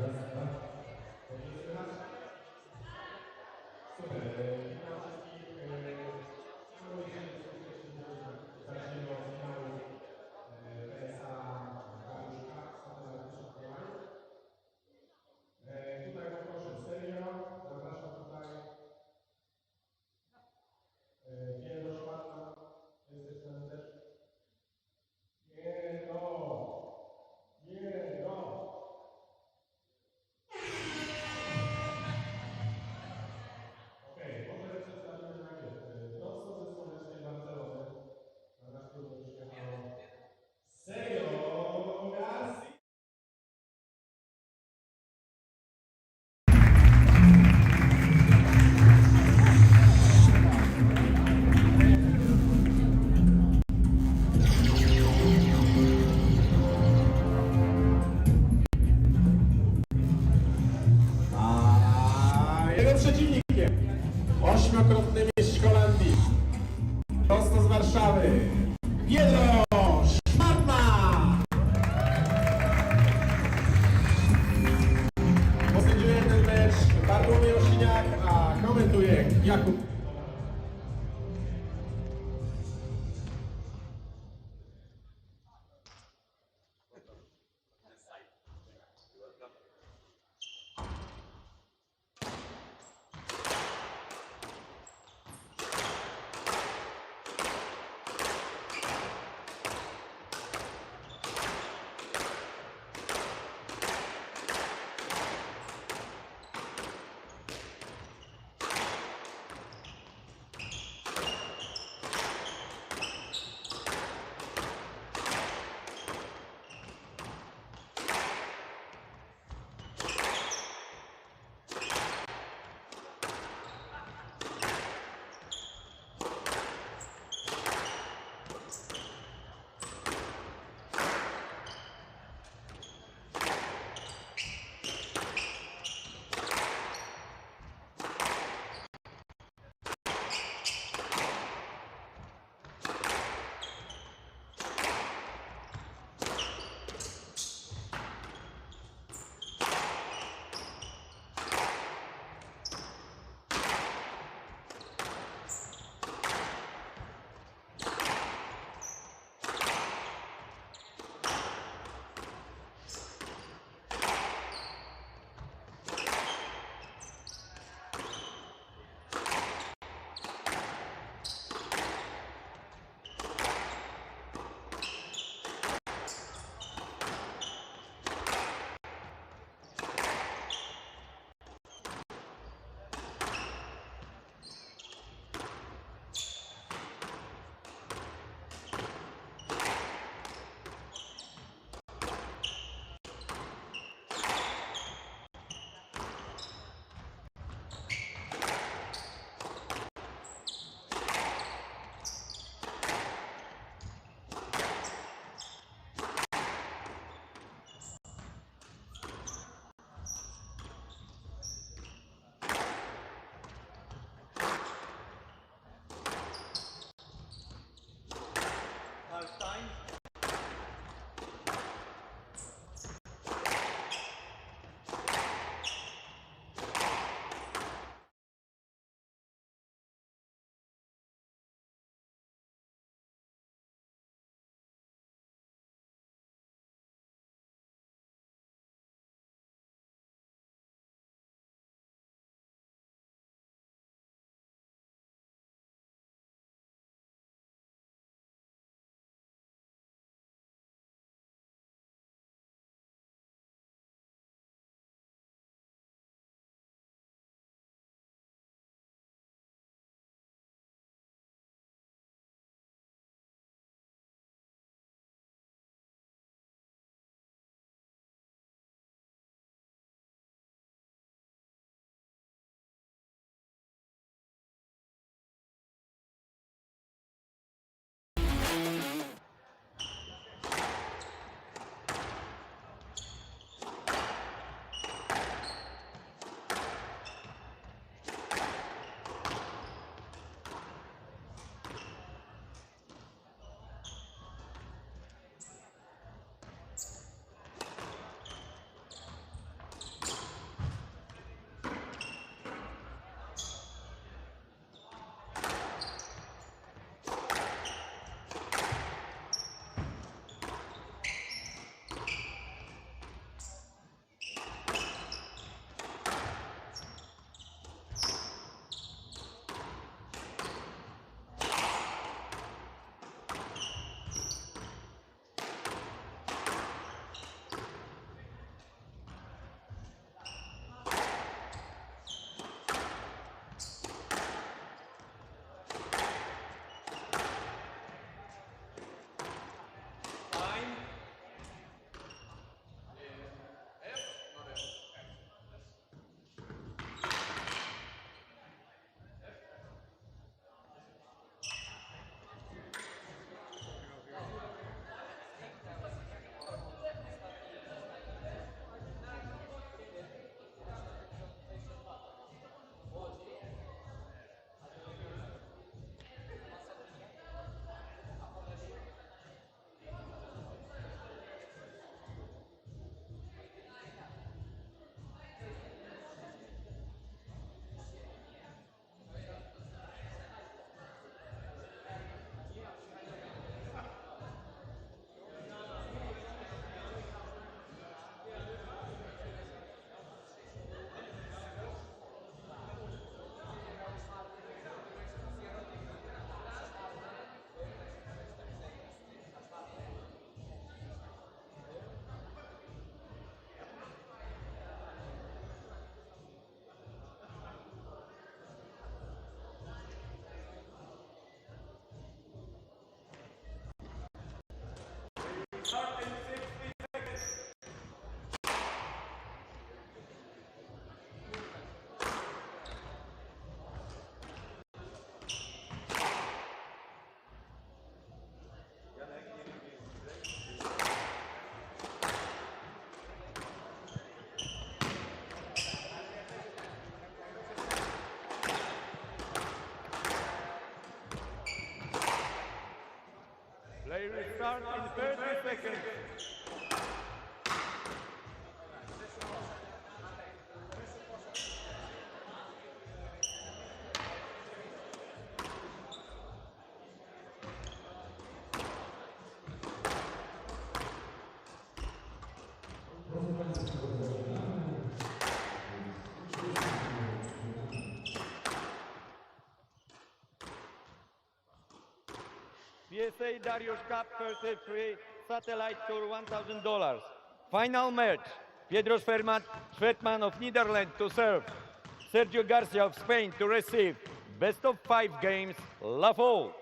Raz, dwa. Dobrze słychać? Super. Witam wszystkich. Zacznijmy od finału PSA Garcia tutaj poproszę Sergio, zapraszam tutaj. Pedro, Poznan, jesteś tam też. Pedro. Okej, może przedstawimy najpierw prosto ze słonecznej Barcelony. Na nasz klub przyjechał Sergio Garcia. Jego przeciwnikiem, ośmiokrotny mistrz Holandii, prosto z Warszawy, Pedro. Posędziuje ten mecz Bartłomiej Osiniak, a komentuje Jakub. Play restart in 30 seconds. PSA Dariusz Cup 33 Satellite Tour $1,000. Final match. Pedro Schwertman of Netherlands to serve. Sergio Garcia of Spain to receive. Best of 5 games. Love all.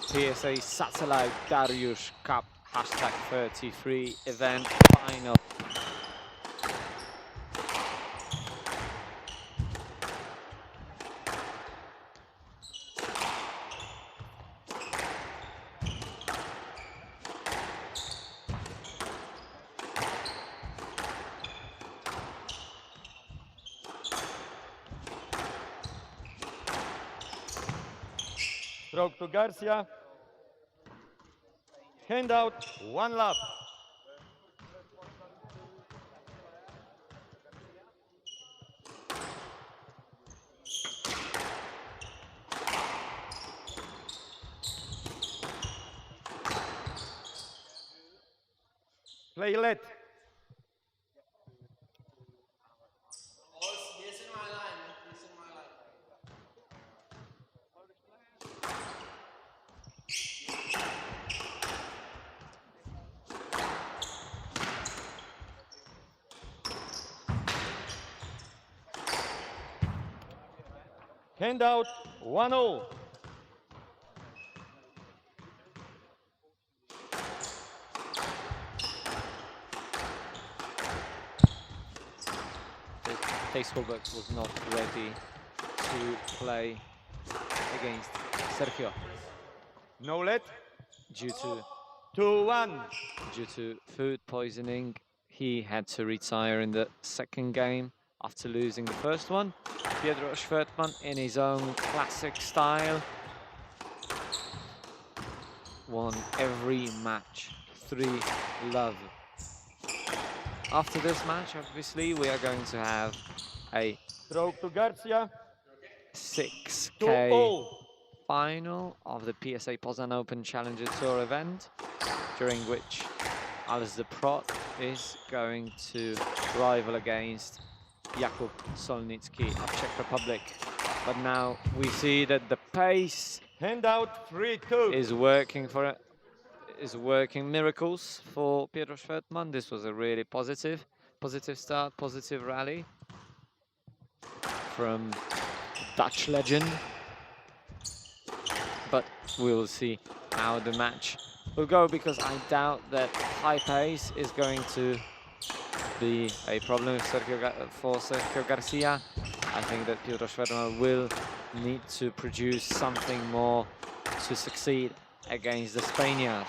PSA Satellite Dariusz Cup #33 event final. Stroke to Garcia. Hand out, 1 love. Play let. Yes, in my line. Yes, in my line. Hand out, 1-0. Tace Holberg was not ready to play against Sergio No let. due to 2-1. food poisoning. He had to retire in the second game after losing the first one. Pedro Schwertman, in his own classic style, won every match 3-love. After this match, obviously, we are going to have a Stroke to Garcia. 6K 2-0. final of the PSA Poznan Open Challenger Tour event, during which Alistair Prot is going to rival against Jakub Solnicki of Czech Republic. But now we see that the pace Hand out, 3-2. is working miracles for Pedro Schwertman. This was a really positive start, positive rally from Dutch legend. But we'll see how the match will go, because I doubt that high pace is going to be a problem for Sergio Garcia. I think that Pedro Schwertman will need to produce something more to succeed against the Spaniard.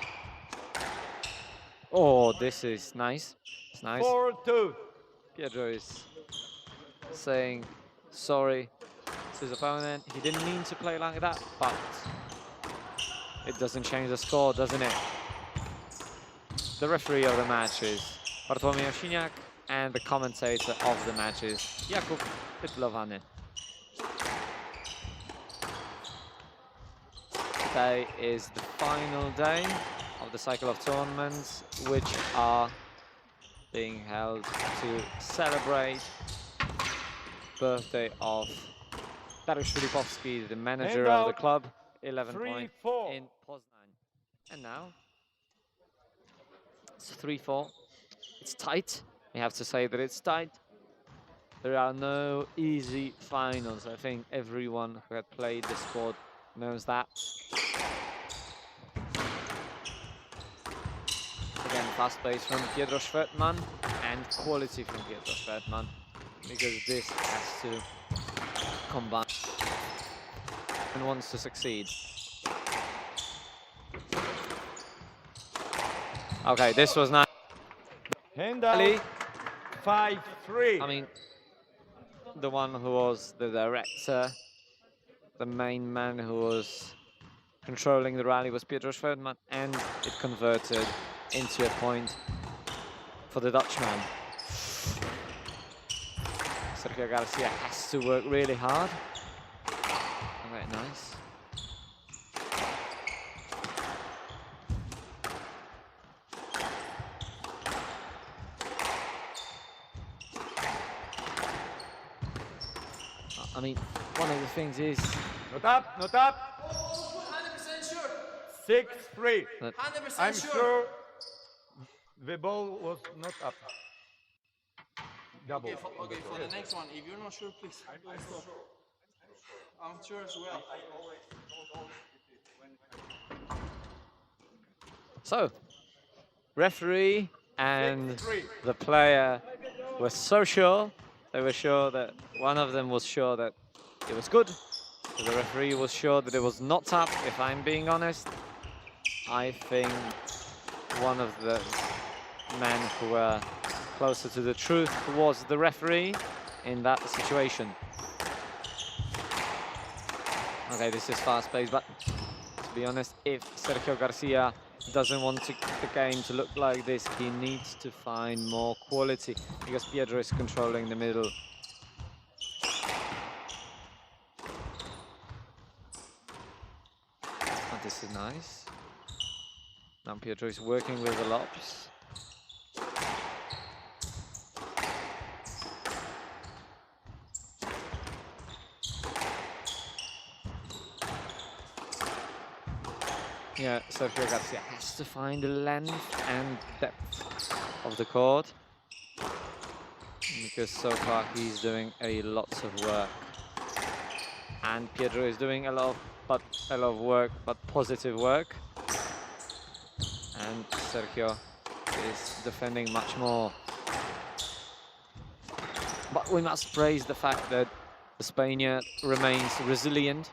Oh, this is nice. It's nice. 4-2. Pedro is saying sorry to his opponent. He didn't mean to play like that, but it doesn't change the score, doesn't it? The referee of the match is Bartłomiej Osiniak, and the commentator of the match is Jakub Pytlowany. Today is the final day of the cycle of tournaments, which are being held to celebrate birthday of Dariusz Filipowski, the manager of the club. 11 points in Poznan. And now it's 3-4. It's tight. We have to say that it's tight. There are no easy finals. I think everyone who had played the sport knows that. fast pace from Pedro Schwertmann and quality from Pedro Schwertmann, because this has to combine and wants to succeed. Okay, this was nice. Handout 5-3. I mean, the one who was the director, the main man who was controlling the rally was Pedro Schwertmann, and it converted into a point for the Dutchman. Sergio Garcia has to work really hard. Okay, nice. I mean, one of the things is Not up, not up. 100% sure. 6-3. that 100% I'm sure. sure the ball was not up. Double. Okay, for the next one, if you're not sure, please. I'm sure as well. so, referee and 6-3. the player were so sure. They were sure that one of them was sure that it was good. The referee was sure that it was not up, if I'm being honest. I think one of the men who were closer to the truth was the referee in that situation. Okay, this is fast-paced, but to be honest, if Sergio Garcia doesn't want the game to look like this, he needs to find more quality, because Pedro is controlling the middle. Oh, this is nice. Now Pedro is working with the lobs. Yeah, Sergio Garcia has to find the length and depth of the court, because so far he's doing a lot of work, and Pedro is doing a lot of work, but positive work, and Sergio is defending much more. But we must praise the fact that the Spaniard remains resilient,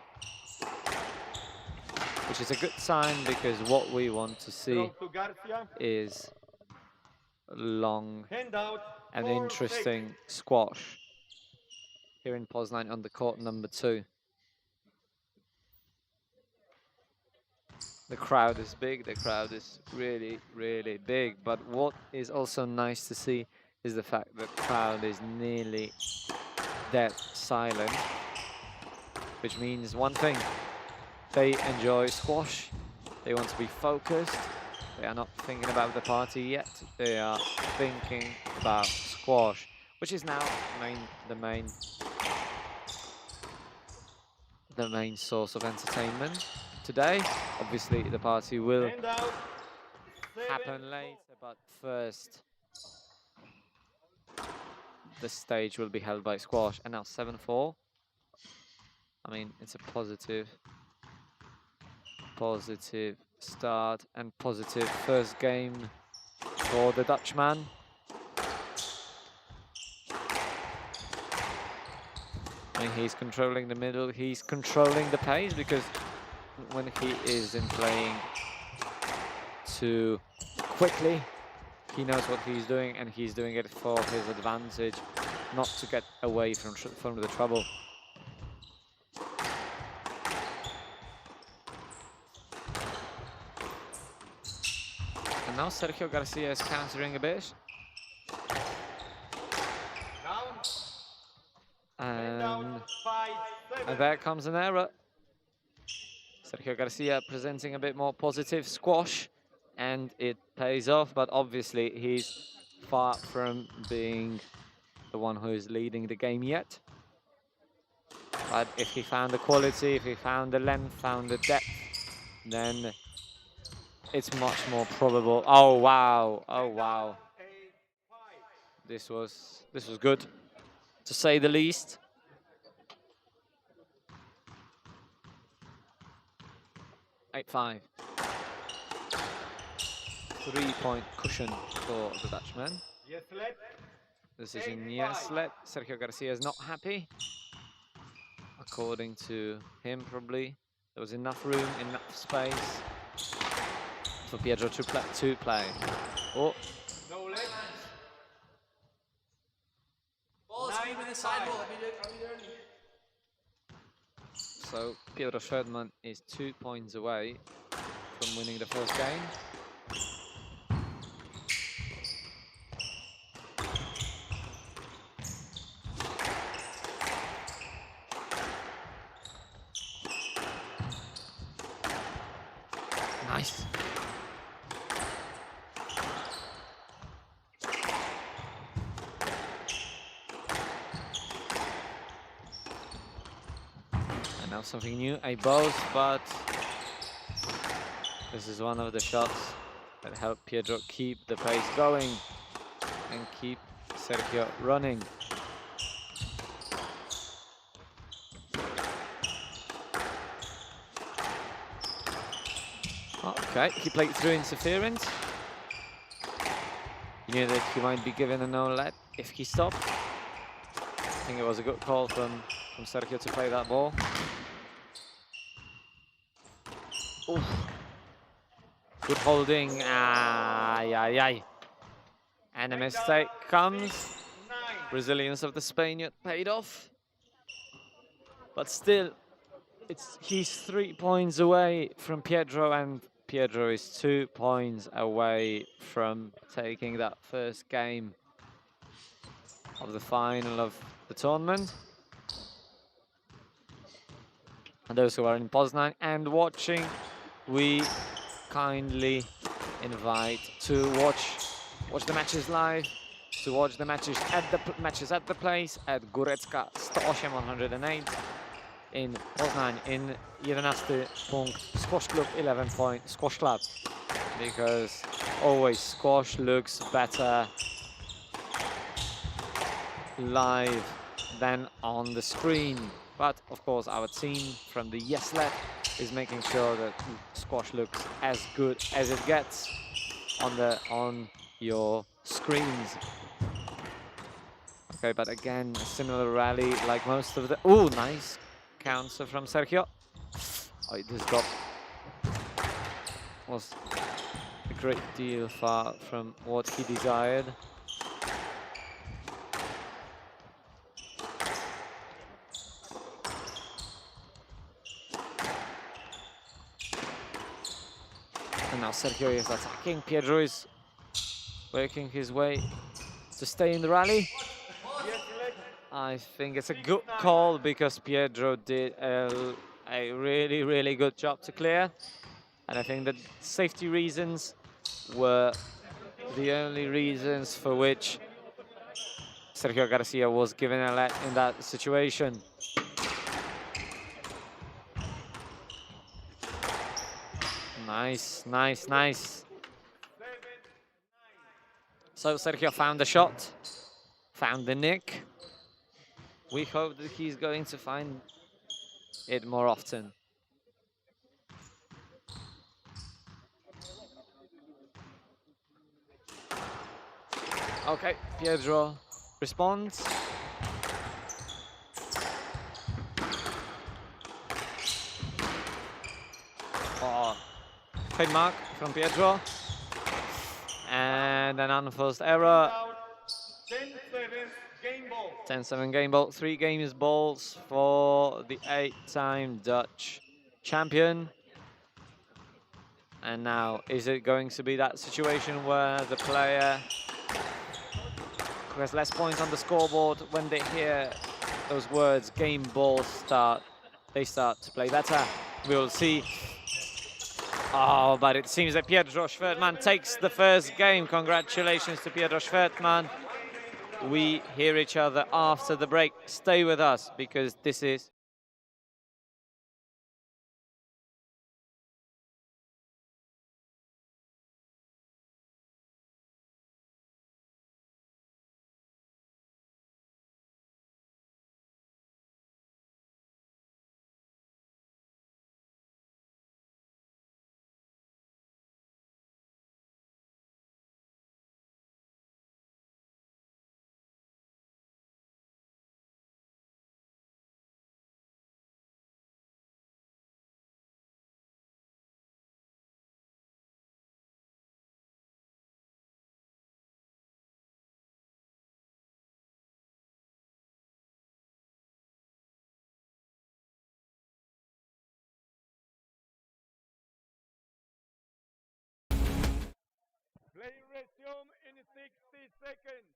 which is a good sign, because what we want to see Throw to Garcia. is long Handout and 4-6. interesting squash here in Poznan on the court number 2. The crowd is big, the crowd is really, really big, but what is also nice to see is the fact that the crowd is nearly dead silent, which means one thing: they enjoy squash, they want to be focused, they are not thinking about the party yet, they are thinking about squash, which is now the main source of entertainment today. Obviously the party will Handout happen 7-4. later, but first the stage will be held by squash. And now 7-4. I mean, it's a positive start and positive first game for the Dutchman. I mean, he's controlling the middle, he's controlling the pace, because when he isn't playing too quickly, he knows what he's doing, and he's doing it for his advantage, not to get away from the trouble. And now Sergio Garcia is countering a bit. And there comes an error. Sergio Garcia presenting a bit more positive squash, and it pays off, but obviously he's far from being the one who is leading the game yet. But if he found the quality, if he found the length, found the depth, then it's much more probable. Oh wow, oh wow. This was good, to say the least. 3-point cushion for the Dutchman. Yes, let. Decision yes, let. Sergio Garcia is not happy. According to him, probably there was enough room, enough space for Pedro to play. Oh, No let. Balls, keep in the side ball. A bit early. so Pedro Schwerdman is 2 points away from winning the first game. Nice. And now something new, a both, but this is one of the shots that help Pedro keep the pace going and keep Sergio running. Okay, he played through interference. He knew that he might be given a no-let if he stopped. I think it was a good call from Sergio to play that ball. Oof. Good holding. Ay, ay, ay. And a mistake comes. Resilience of the Spaniard paid off. But still, he's 3 points away from Pedro, and Pedro is 2 points away from taking that first game of the final of the tournament. And those who are in Poznan and watching, we kindly invite to watch the matches live, to watch the matches at the place at Górecka 108 108 in Poznan in 11 punkt Squash Club 11 point Squash Club, because always squash looks better live than on the screen. But of course our team from the Yes Let is making sure that squash looks as good as it gets on your screens. Okay, but again, a similar rally like most of the... Oh, nice counter from Sergio. Oh, this drop was a great deal far from what he desired. And now Sergio is attacking. Pedro is working his way to stay in the rally. I think it's a good call because Pedro did a really, really good job to clear. And I think that safety reasons were the only reasons for which Sergio Garcia was given a let in that situation. Nice, nice, nice. So Sergio found the shot, found the nick. We hope that he's going to find it more often. Okay, Pedro responds. Oh, trademark from Pedro. And an unforced error. 10-7 game ball. 10-7 game ball. 3 games balls for the 8-time Dutch champion. And now, is it going to be that situation where the player who has less points on the scoreboard, when they hear those words, game ball start, they start to play better? We will see. Oh, but it seems that Pedro Schwerdman takes the first game. Congratulations to Pedro Schwerdman. We hear each other after the break. Stay with us, because this is Play resume in 60 seconds.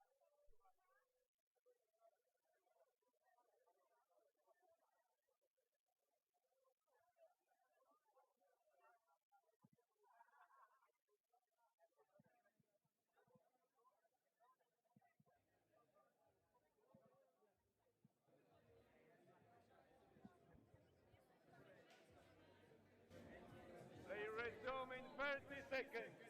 Play resume in 30 seconds.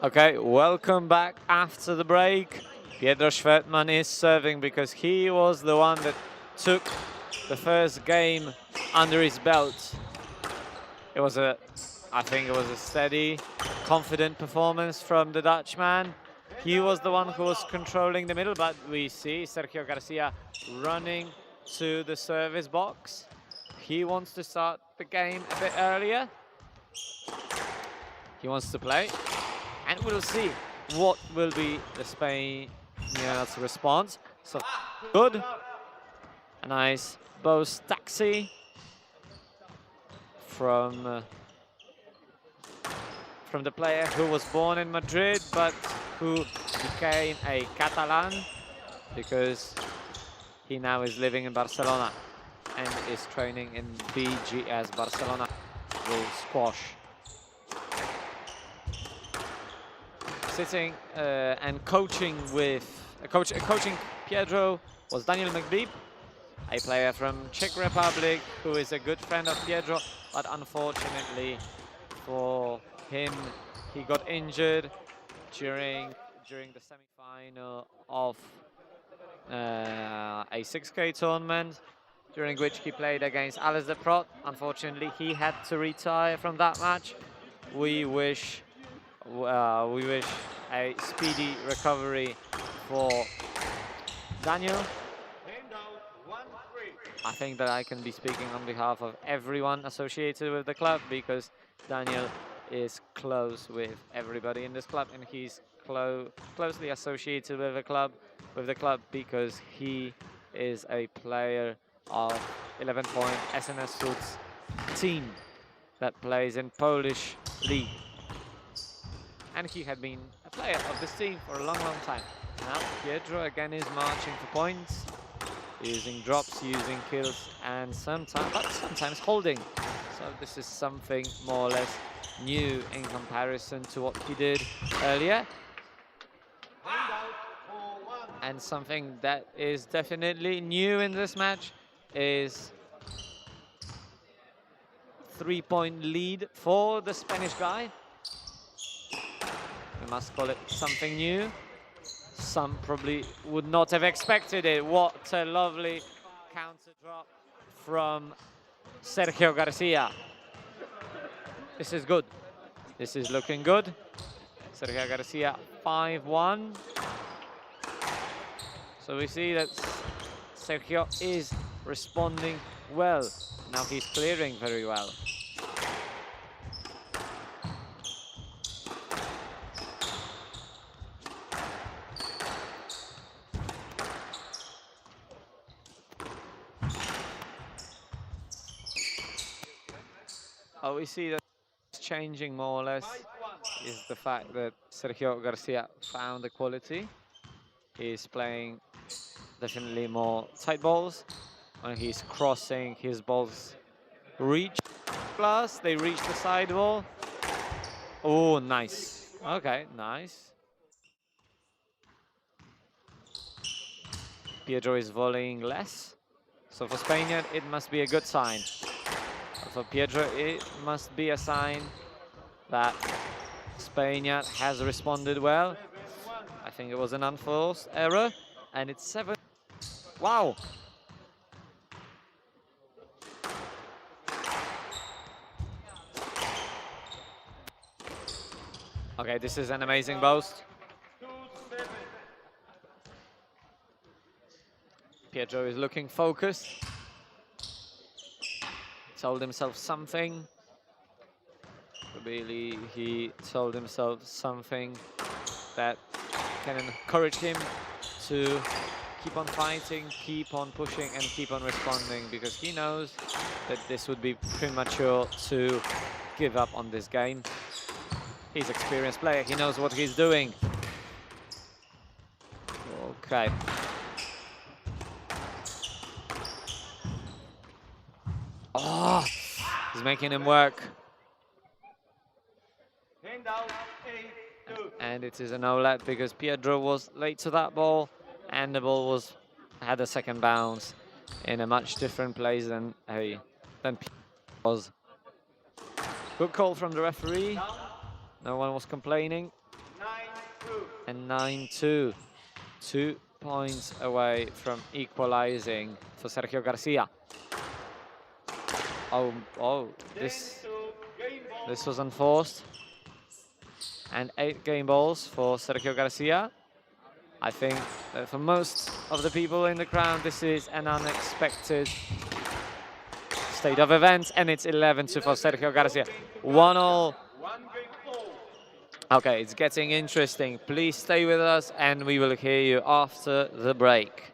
Okay, welcome back after the break. Pedro Schwertmann is serving because he was the one that took the first game under his belt. It was I think it was a steady, confident performance from the Dutchman. He was the one who was controlling the middle, but we see Sergio Garcia running to the service box. He wants to start the game a bit earlier. He wants to play. And we'll see what will be the Spaniard's response. So good. A nice Bose taxi from the player who was born in Madrid but who became a Catalan because he now is living in Barcelona and is training in BGS Barcelona with squash. Sitting and coaching with coaching Pedro was Daniel McBeep, a player from Czech Republic who is a good friend of Pedro, but unfortunately for him, he got injured during the semi-final of a 6K tournament, during which he played against Alex de Prot. Unfortunately, he had to retire from that match. We wish a speedy recovery for Daniel. I think that I can be speaking on behalf of everyone associated with the club because Daniel is close with everybody in this club and he's closely associated with the club because he is a player of 11 Point SNS Suits team that plays in Polish league. And he had been a player of this team for a long time. Now Pedro again is marching for points, using drops, using kills, and sometimes holding. So this is something more or less new in comparison to what he did earlier. And something that is definitely new in this match is 3-point lead for the Spanish guy. We must call it something new. Some probably would not have expected it. What a lovely counter drop from Sergio Garcia. This is good. This is looking good. Sergio Garcia 5-1. So we see that Sergio is responding well. Now he's clearing very well. What we see that changing more or less is the fact that Sergio Garcia found the quality. He's playing definitely more tight balls. When he's crossing, his balls reach. Plus, they reach the side wall. Oh, nice. Okay, nice. Pedro is volleying less. So for Spaniard, it must be a good sign. For Pedro, it must be a sign that Spaniard has responded well. I think it was an unforced error, and it's 7. Wow. Okay, this is an amazing boast. Pedro is looking focused. Told himself something. Really, he told himself something that can encourage him to keep on fighting, keep on pushing, and keep on responding, because he knows that this would be premature to give up on this game. He's an experienced player, he knows what he's doing. Okay. Oh, he's making him work. And it is a no-let because Pedro was late to that ball, and the ball had a second bounce in a much different place than Pedro was. Good call from the referee. No one was complaining. 9-2. And 9-2. 2 points away from equalizing for Sergio Garcia. Oh, this was unforced. And 8 game balls for Sergio Garcia. I think that for most of the people in the crowd, this is an unexpected state of events, and it's 11-2 for Sergio Garcia. 1-all. Okay, it's getting interesting. Please stay with us, and we will hear you after the break.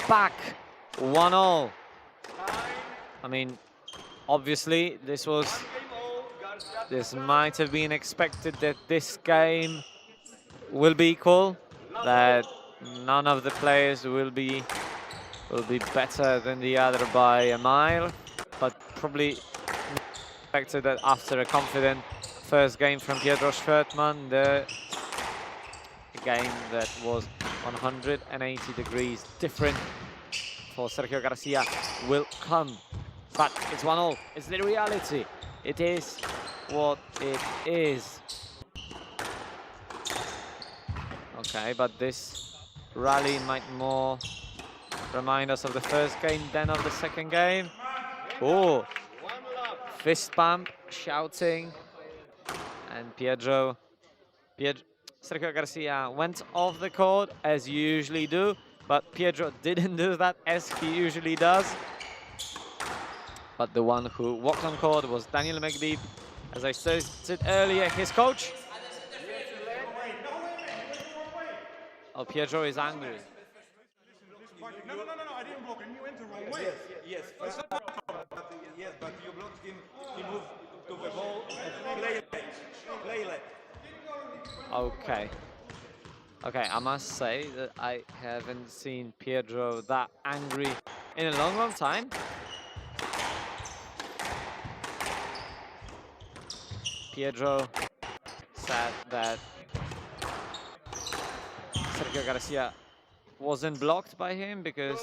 Back, 1-all. I mean, obviously, this might have been expected that this game will be equal, that none of the players will be better than the other by a mile, but probably expected that after a confident first game from Pedro Schwertmann, the game that was 180 degrees different for Sergio Garcia will come. But it's 1-all. It's the reality. It is what it is. Okay, but this rally might more remind us of the first game than of the second game. Oh, fist bump, shouting, and Sergio Garcia went off the court as you usually do, but Pedro didn't do that as he usually does. But the one who walked on court was Daniel Megdeep, as I said earlier, his coach. Oh, Pedro is angry. No, I didn't block him. You went the wrong way. Yes, but you blocked him. He moved to the ball, play late. Okay. Okay, I must say that I haven't seen Pedro that angry in a long, long time. Pedro said that Sergio Garcia wasn't blocked by him because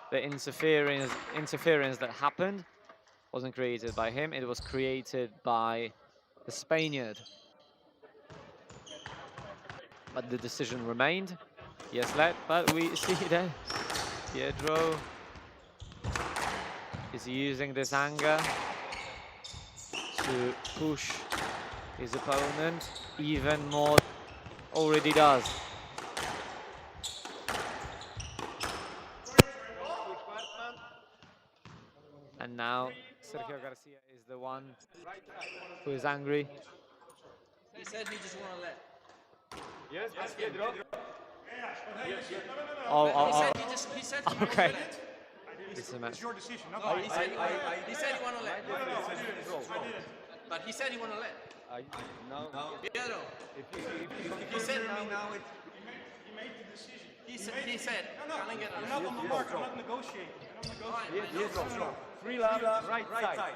the interference that happened wasn't created by him. It was created by the Spaniard. But the decision remained. Yes, led, but we see that Pedro is using this anger to push his opponent even more. Already does. And now Sergio Garcia is the one who is angry. He said he just want to let. Yes, Pedro. He said he Okay. wanna let. It's a match. Your decision, not No, mine. he said he want to let. But he said he want to let. Pedro. He said now it. He made the decision. He said. Can I get a You're not on the mark. I'm not negotiating. Free love, right side.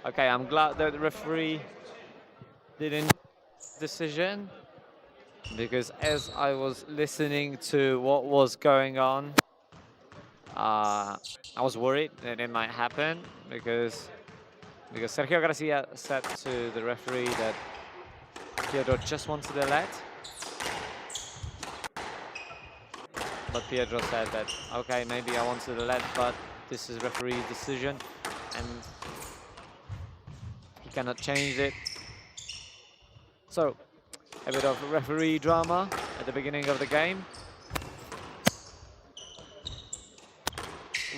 Okay, I'm glad that the referee didn't decision, because as I was listening to what was going on, I was worried that it might happen because Sergio Garcia said to the referee that Pedro just wanted a let. But Pedro said that, okay, maybe I wanted a let, but this is referee's decision and he cannot change it. So, a bit of referee drama at the beginning of the game.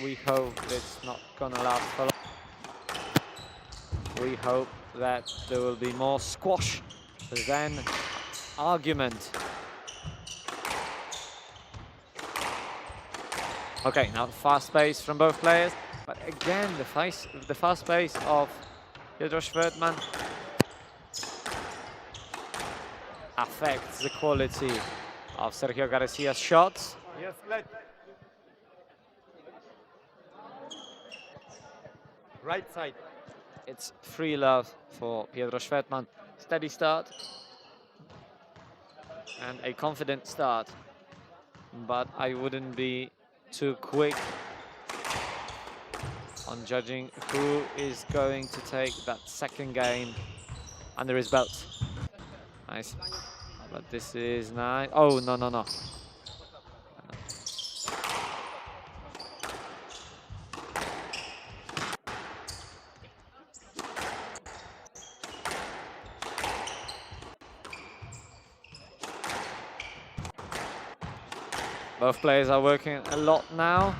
We hope it's not gonna last for long. We hope that there will be more squash than argument. Okay, now fast pace from both players, but again the fast pace of Pedro Schwertmann affects the quality of Sergio Garcia's shots. Yes, let. Right side. It's free love for Pedro Schwertmann. Steady start and a confident start, but I wouldn't be too quick on judging who is going to take that second game under his belt. Nice. But this is nice. Oh, no, no, no. Both players are working a lot now.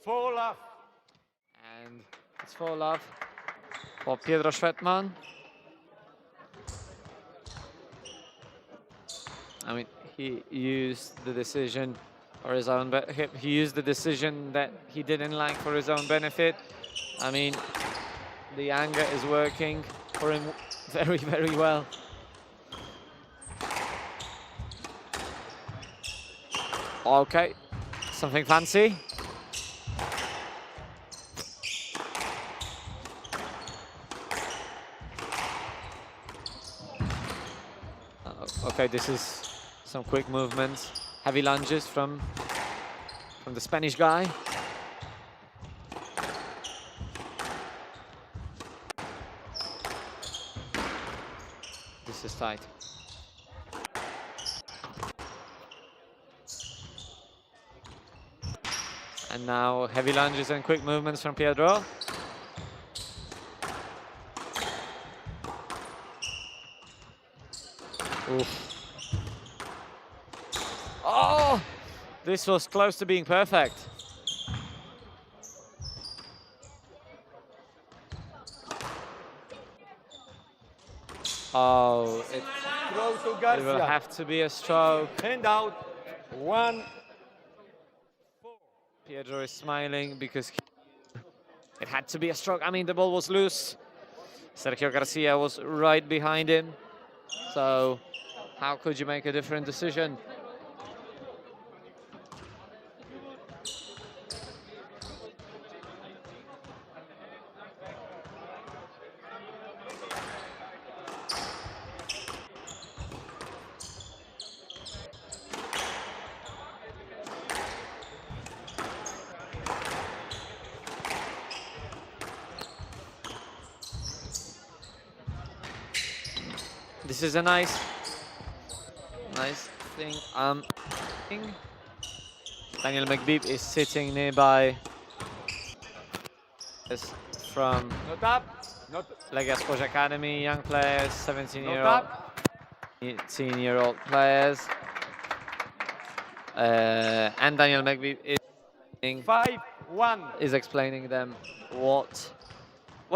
Full love. And it's for love for Pedro Schwertmann. I mean, he used the decision for his own, but he used the decision that he didn't like for his own benefit. I mean, the anger is working for him very, very well. Okay, something fancy. Okay, this is some quick movements, heavy lunges from the Spanish guy. This is tight. And now heavy lunges and quick movements from Pedro. Oof. Oh, this was close to being perfect. Oh, it Throw to will Garcia. have to be a stroke. Hand out. 1. Pedro is smiling because it had to be a stroke. I mean, the ball was loose. Sergio Garcia was right behind him. So how could you make a different decision? This is a nice thing. Daniel McBeep is sitting nearby. Is from Not up. Not. Legia Sport Academy, young players, Not 17-year-old, up. 18-year-old players. And Daniel McBeep is explaining them what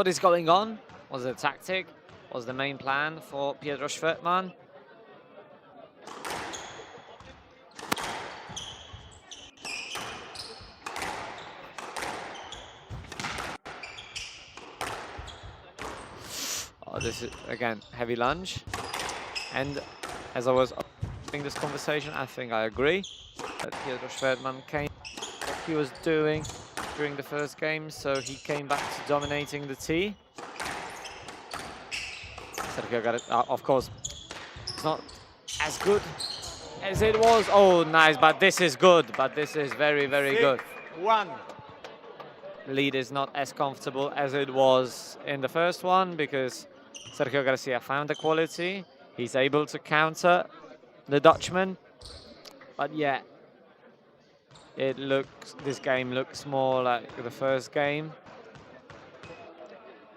is going on, what's the tactic, what's the main plan for Pedro Schwertmann. Oh, this is, again, heavy lunge. And as I was having this conversation, I think I agree that Pedro Schwertmann came what he was doing during the first game, so he came back to dominating the tee. Sergio got it, of course, it's not as good as it was. Oh, nice, but this is good, but this is very, very good. 6-1. Lead is not as comfortable as it was in the first one because Sergio Garcia found the quality. He's able to counter the Dutchman, but yeah, this game looks more like the first game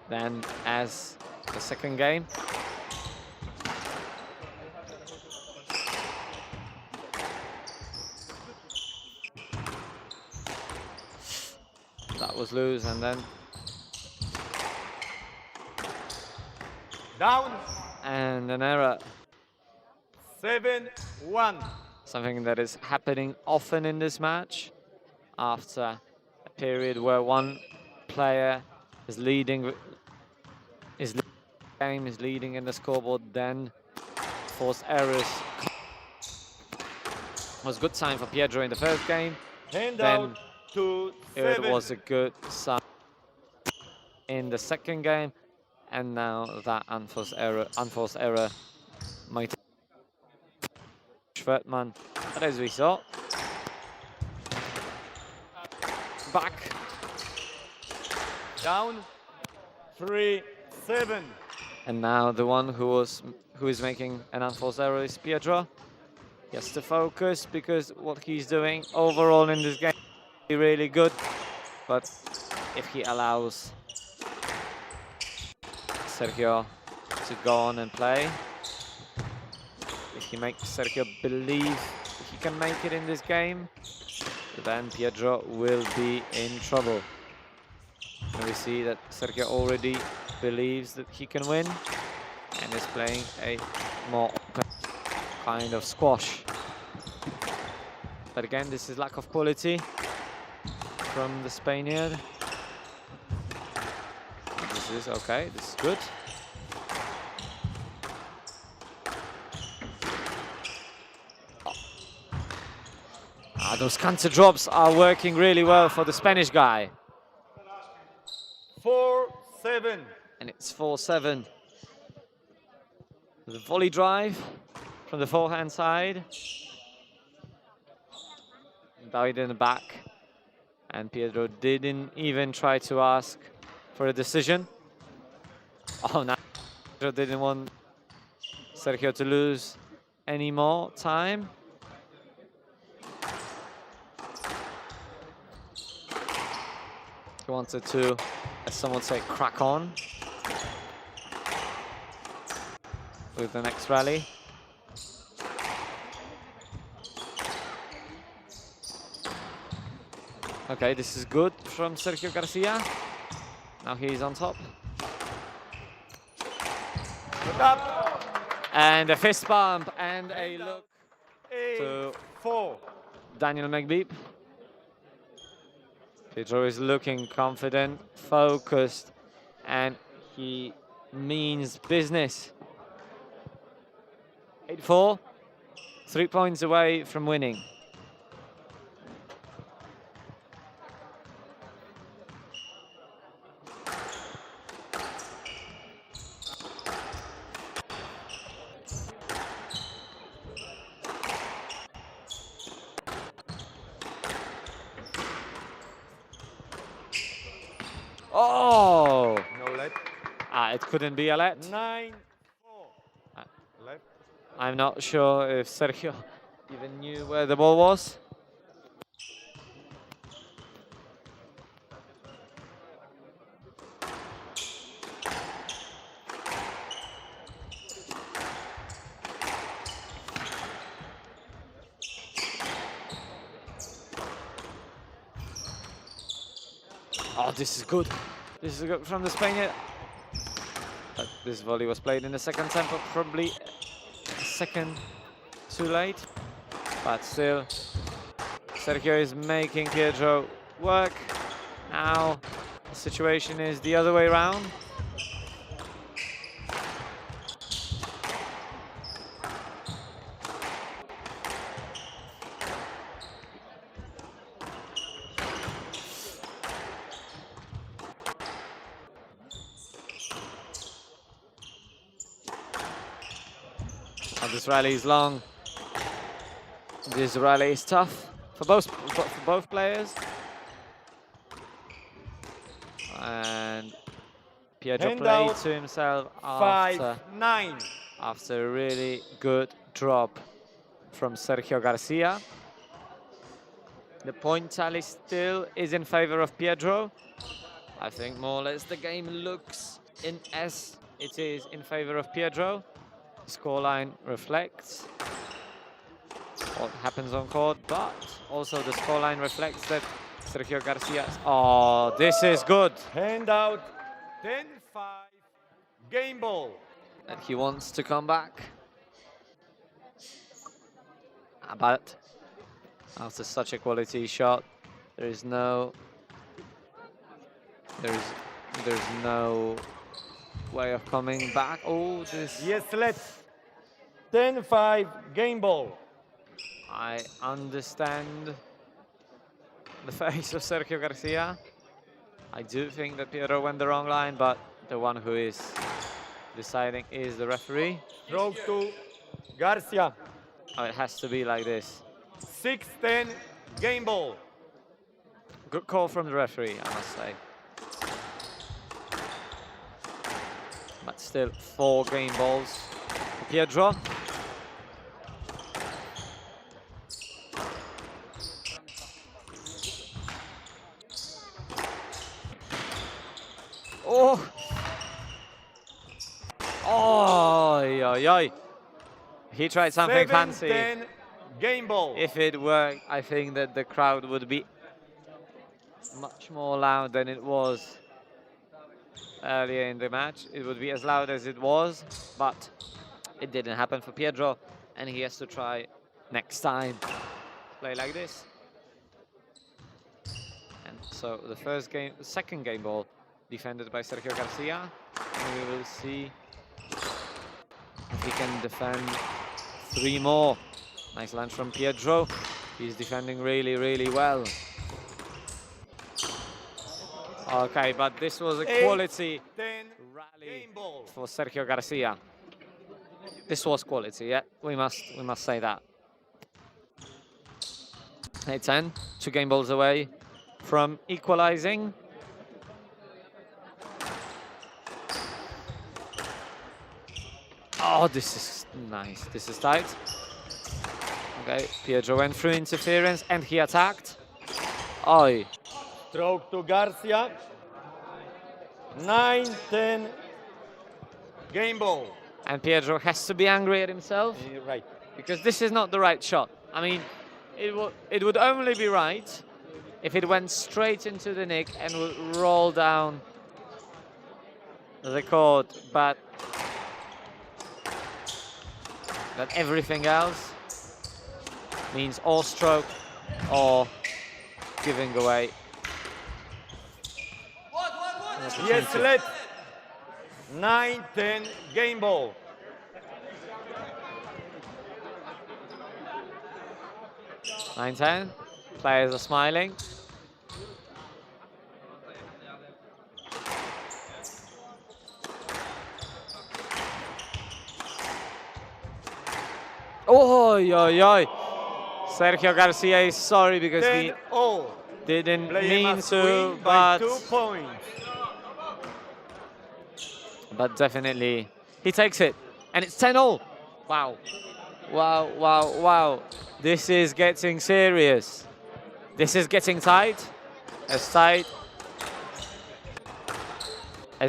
than as the second game. That was loose, and then Down. and an error. 7-1. Something that is happening often in this match after a period where one player is leading leading in the scoreboard, then forced errors. It was a good sign for Pedro in the first game. Hand Then out to it 7. was a good sign in the second game, and now that unforced error might Schwertmann, but as we saw, back Down. 3-7. and now the one who is making an unforced error is Pedro. He has to focus because what he's doing overall in this game is really good, but if he allows Sergio to go on and play, if he makes Sergio believe he can make it in this game, then Pedro will be in trouble. And we see that Sergio already believes that he can win and is playing a more open kind of squash. But again, this is lack of quality from the Spaniard. This is okay, this is good. Those counter drops are working really well for the Spanish guy. 4-7. And it's 4-7. The volley drive from the forehand side. Died in the back. And Pedro didn't even try to ask for a decision. Oh, now Pedro didn't want Sergio to lose any more time. He wanted to, as some would say, crack on with the next rally. Okay, this is good from Sergio Garcia. Now he's on top. Put up. And a fist bump and a look to 8-4. Daniel McBeep. Pedro is looking confident, focused, and he means business. 8-4, 3 points away from winning. Oh! No let. It couldn't be a let. 9-4. Let. I'm not sure if Sergio even knew where the ball was. Oh, this is good. This is good from the Spaniard. But this volley was played in the second tempo, probably a second too late. But still, Sergio is making Pedro work. Now the situation is the other way around. This rally is long. This rally is tough for both players. And Pedro played to himself after 5-9. after a really good drop from Sergio Garcia. The point tally still is in favor of Pedro. I think more or less the game looks in as it is in favor of Pedro. Scoreline reflects what happens on court, but also the scoreline reflects that Sergio Garcia. Oh, this is good. Handout 10-5. Game ball. And he wants to come back. But after such a quality shot, there's no way of coming back. Oh, this. Yes, let's. 10-5. Game ball. I understand the face of Sergio Garcia. I do think that Pedro went the wrong line, but the one who is deciding is the referee. Stroke to Garcia. Oh, it has to be like this. 6-10. Game ball. Good call from the referee, I must say. But still, 4 game balls for Pedro. Oh! Oh, yoy. He tried something fancy. 7-10. Game ball. If it worked, I think that the crowd would be much more loud than it was earlier in the match. It would be as loud as it was, but it didn't happen for Pedro, and he has to try next time play like this. And so the second game ball defended by Sergio Garcia, and we will see if he can defend 3 more. Nice lunge from Pedro. He's defending really, really well. Okay, but this was a quality rally for Sergio Garcia. This was quality, yeah. We must say that. 8-10, 2 game balls away from equalizing. Oh, this is nice. This is tight. Okay, Pedro went through interference and he attacked. Oi. Stroke to Garcia. 9-10. Game ball. And Pedro has to be angry at himself. Right. Because this is not the right shot. I mean, it would only be right if it went straight into the nick and would roll down the court, but everything else means or stroke or giving away Yes, let 9-10 game ball. 9-10. Players are smiling. Oh, yo, yo. Sergio Garcia is sorry because he 10-all. didn't Player mean must to, win by 2 but points. definitely he takes it. And it's 10-all. Wow. Wow, wow, wow. This is getting serious. This is getting tight as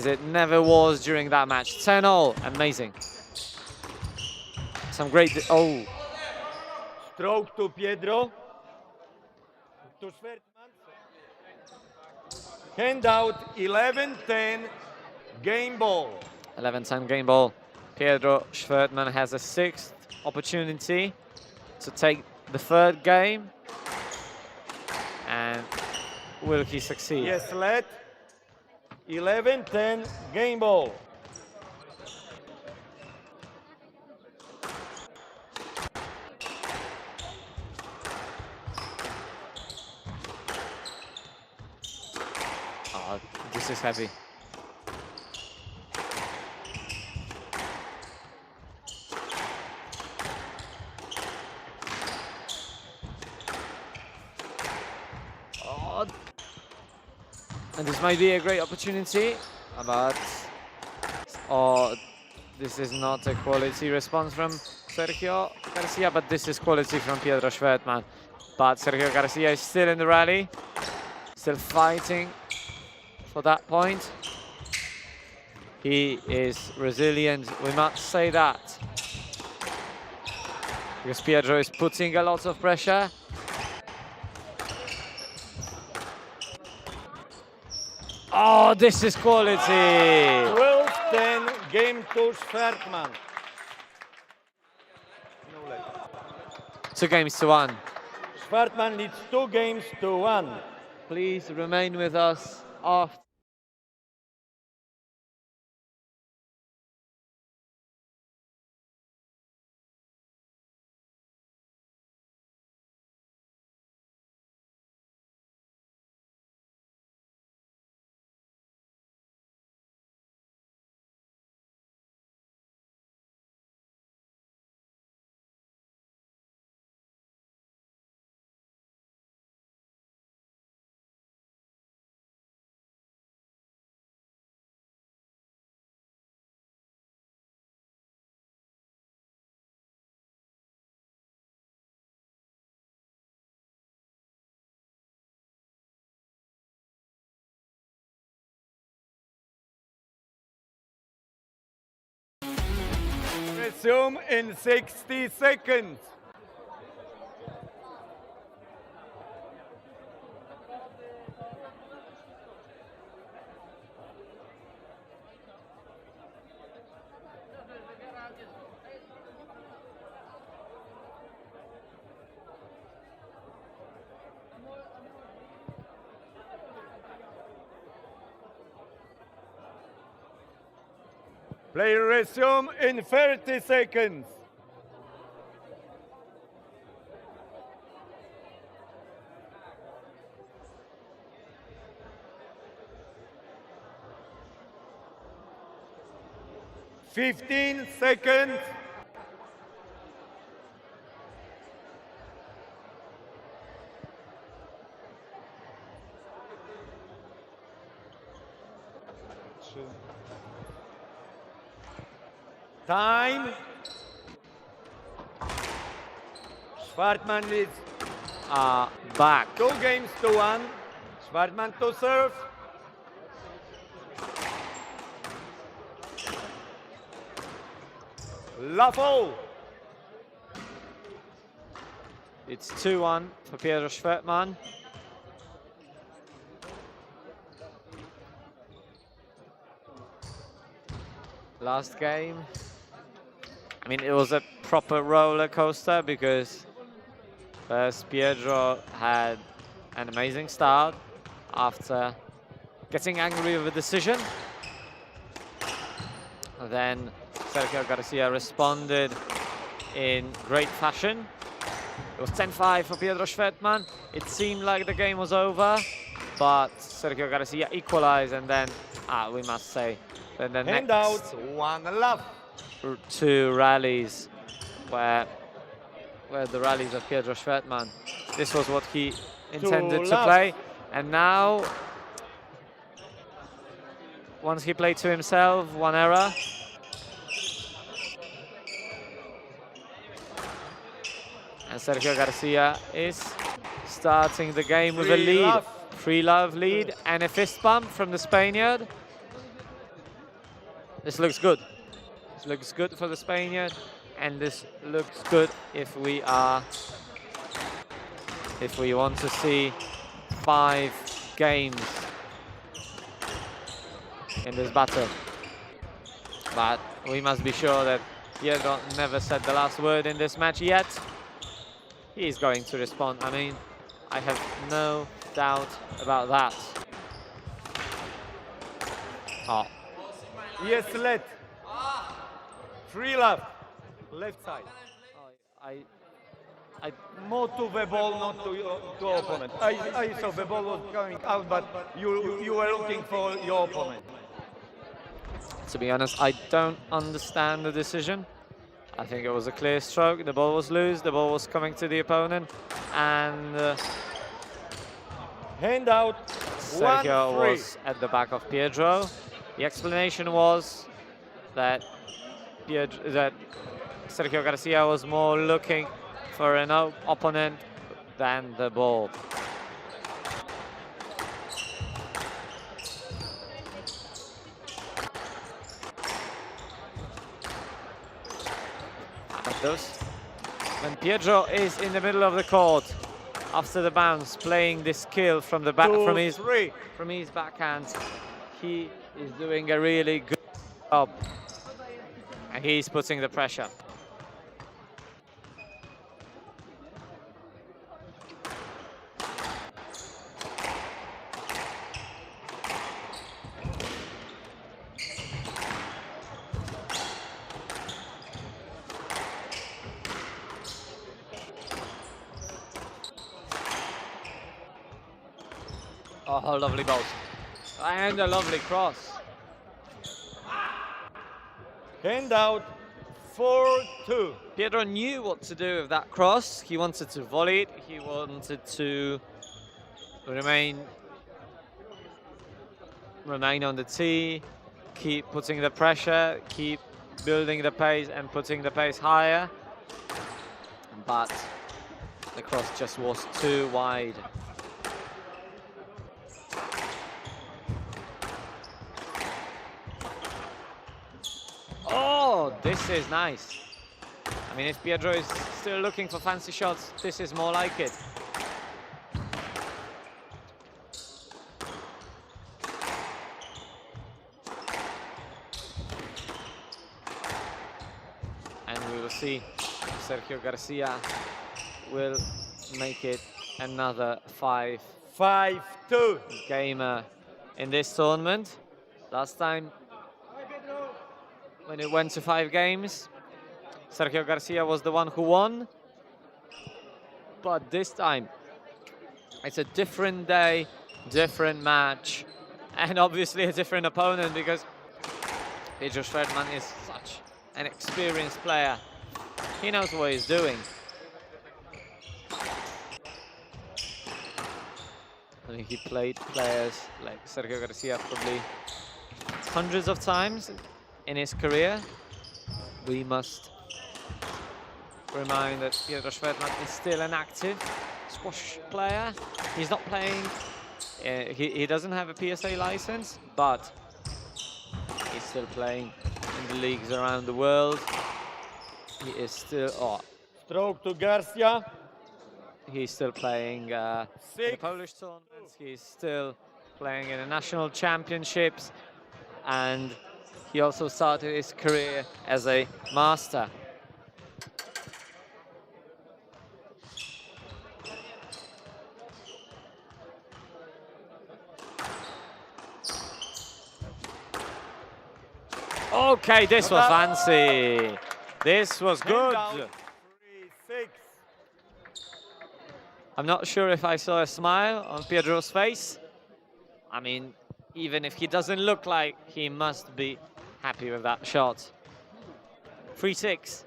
it never was during that match. 10-all. Amazing. Some great... Oh. Stroke to Pedro. To Schwertman. Hand out 11-10 game ball. 11-10 game ball. Pedro Schwertman has a 6th opportunity to take the 3rd game. And will he succeed? Yes, let 11-10 game ball. Oh, this is heavy. Oh. And this might be a great opportunity, but this is not a quality response from Sergio Garcia, but this is quality from Pedro Schwertman. But Sergio Garcia is still in the rally, still fighting for that point. He is resilient, we must say that. Because Pedro is putting a lot of pressure. Oh, this is quality. 12-10 game to Schwertman. 2 games to 1. Schwertman leads 2 games to 1. Please remain with us after. Resume in 60 seconds. Play resume in 30 seconds. Fifteen seconds. Time. Schwartman leads Back. 2 games to 1. Schwartman to serve. Lafol. It's 2-1 for Pedro Schwertman. Last game. I mean, it was a proper roller coaster because first Pedro had an amazing start after getting angry with the decision. Then Sergio Garcia responded in great fashion. It was 10-5 for Pedro Schwertman. It seemed like the game was over, but Sergio Garcia equalized, and then, we must say, that the Hand next out, one love. two rallies were the rallies of Pedro Schwertman. This was what he intended to play, and now, once he played to himself, one error. And Sergio Garcia is starting the game with a lead. 3-love lead and a fist bump from the Spaniard. This looks good. This looks good for the Spaniard, and this looks good if we want to see 5 games in this battle. But we must be sure that Pedro never said the last word in this match yet. He's going to respond. I mean, I have no doubt about that. Oh. Yes, let. 3 love. Left side. More to the ball, not to opponent. I saw the ball was coming out, but you were looking for your opponent. To be honest, I don't understand the decision. I think it was a clear stroke. The ball was loose. The ball was coming to the opponent, and hand out. Sergio was at the back of Pedro. The explanation was that Sergio Garcia was more looking for an opponent than the ball. When Pedro is in the middle of the court after the bounce, playing this skill from the back from his backhand, he is doing a really good job, and he's putting the pressure. Oh, lovely bolt. And a lovely cross. Hand out, 4-2. Pedro knew what to do with that cross. He wanted to volley it. He wanted to remain on the tee, keep putting the pressure, keep building the pace and putting the pace higher. But the cross just was too wide. Oh, this is nice. I mean, if Pedro is still looking for fancy shots, this is more like it. And we will see if Sergio Garcia will make it another 5-2 gamer in this tournament. Last time, when it went to 5 games, Sergio Garcia was the one who won. But this time, it's a different day, different match, and obviously a different opponent, because Pedro Schwertman is such an experienced player. He knows what he's doing. I mean, he played players like Sergio Garcia probably hundreds of times in his career. We must remind that Pedro Schwertman is still an active squash player. He's not playing, he doesn't have a PSA license, but he's still playing in the leagues around the world. He is still, stroke to Garcia. He's still playing in the Polish tournaments. He's still playing in the national championships, and he also started his career as a master. Okay, this was fancy. This was good. Handout, 3-6. I'm not sure if I saw a smile on Pedro's face. I mean, even if he doesn't look like, he must be happy with that shot. 3-6.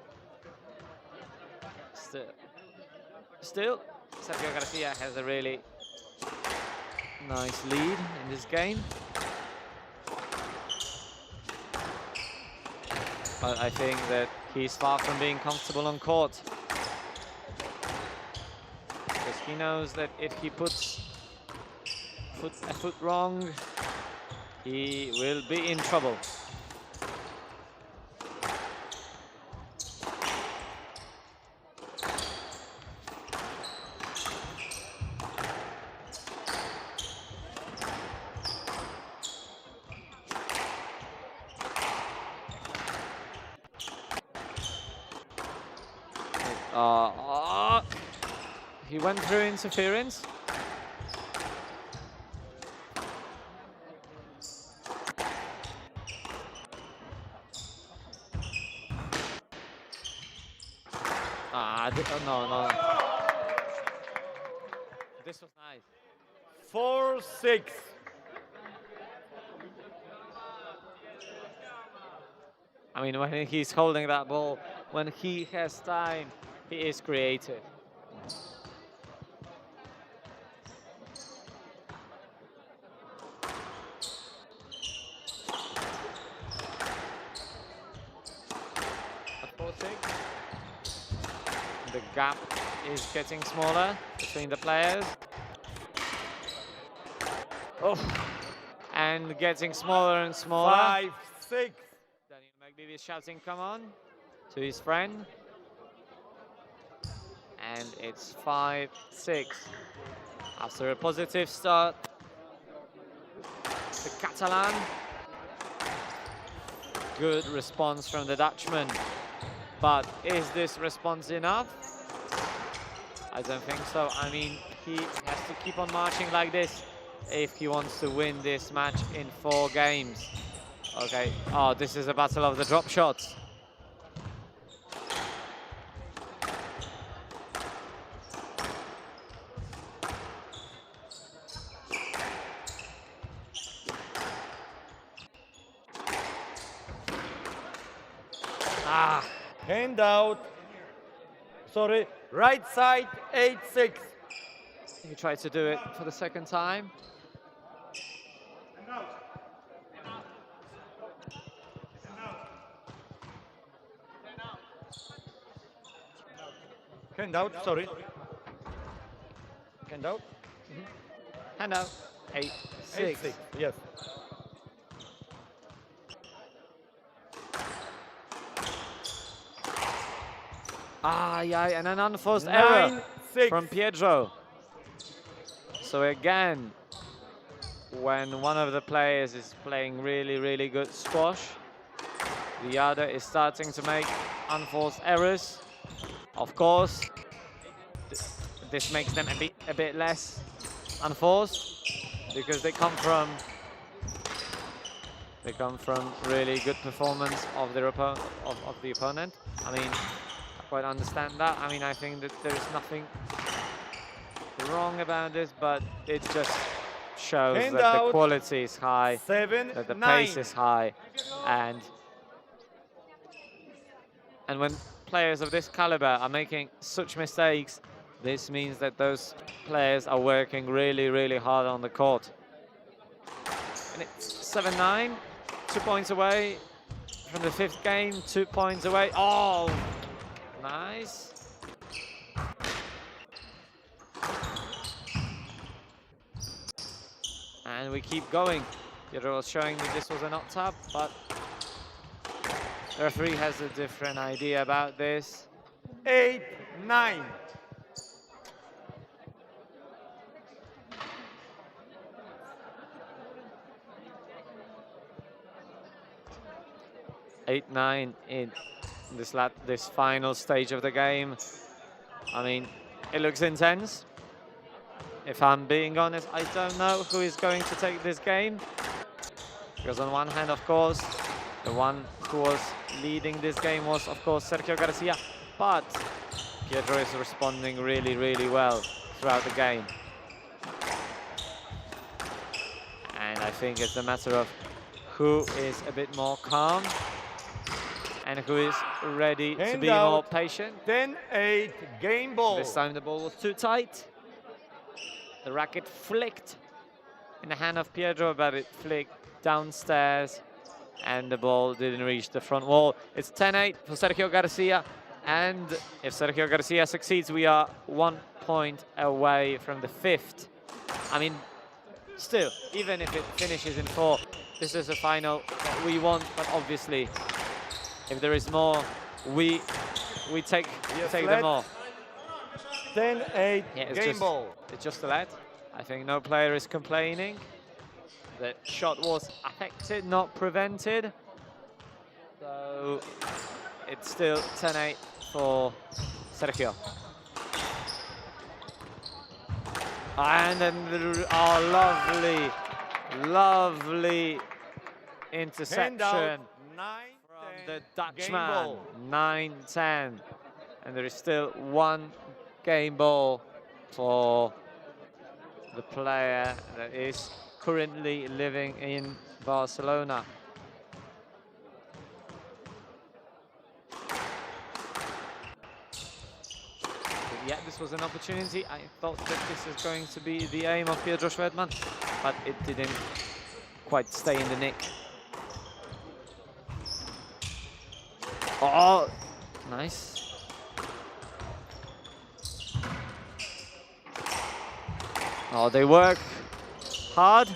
Still, Sergio Garcia has a really nice lead in this game. But I think that he's far from being comfortable on court. Because he knows that if he puts a foot wrong, he will be in trouble. He went through interference. No. This was nice. 4-6. I mean, when he's holding that ball, when he has time, he is creative. The gap is getting smaller between the players. Oh, and getting smaller and smaller. 5-6. Daniel McBeebe is shouting, come on, to his friend. And it's 5-6. After a positive start, the Catalan. Good response from the Dutchman. But is this response enough? I don't think so. I mean, he has to keep on marching like this if he wants to win this match in 4 games. Okay. Oh, this is a battle of the drop shots. Handout. Sorry, right side, 8-6. He tried to do it for the second time. Handout, sorry. Handout. Handout. 8-6. 8-6, yes. Yeah, and an unforced error 9-6. from Pedro. So again, when one of the players is playing really, really good squash, the other is starting to make unforced errors. Of course, this makes them a bit less unforced because they come from really good performance of the opponent. I mean, I quite understand that. I mean, I think that there is nothing wrong about this, but it just shows that the quality is high, 7-9. that the pace is high, and when players of this caliber are making such mistakes, this means that those players are working really, really hard on the court. And it's 7-9, 2 points away from the 5th game, 2 points away. Oh, nice. And we keep going. Pedro was showing me this was a not tap, but the referee has a different idea about this. 8-9. (8-9) in this final stage of the game. I mean, it looks intense. If I'm being honest, I don't know who is going to take this game. Because on one hand, of course, The one who was leading this game was, of course, Sergio Garcia, but Pedro is responding really, really well throughout the game. And I think it's a matter of who is a bit more calm and who is ready to be more patient. 10-8, game ball. This time the ball was too tight. The racket flicked in the hand of Pedro, but it flicked downstairs and the ball didn't reach the front wall. It's 10-8 for Sergio Garcia, and if Sergio Garcia succeeds, we are 1 point away from the 5th. I mean, still, even if it finishes in 4, this is a final that we want, but obviously, if there is more, we take them all. 10-8, game ball. It's just a let. I think no player is complaining. The shot was affected, not prevented. So it's still 10-8 for Sergio. And then our lovely interception from the Dutchman. 9-10. And there is still 1 game ball for the player that is currently living in Barcelona. But yeah, this was an opportunity. I thought that this is going to be the aim of Pedro Schwedman, but it didn't quite stay in the nick. Oh, nice. Oh, they work hard.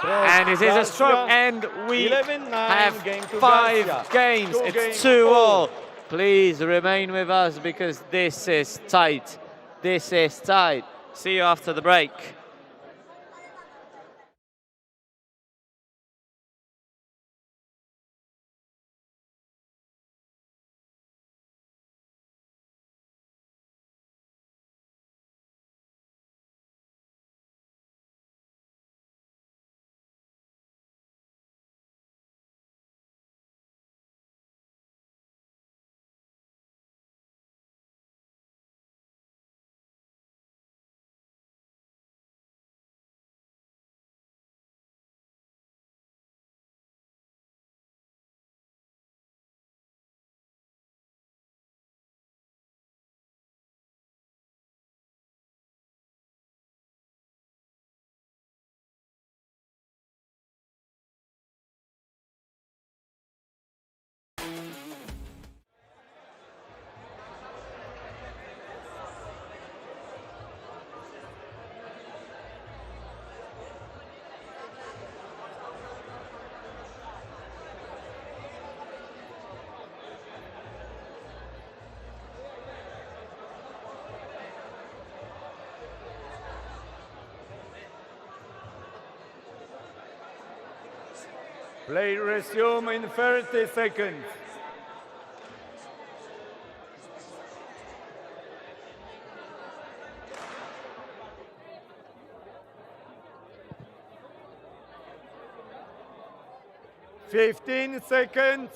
And it is a stroke, and we have 5 games. It's 2-all. Please remain with us because this is tight. This is tight. See you after the break. Play resume in 30 seconds. Fifteen seconds.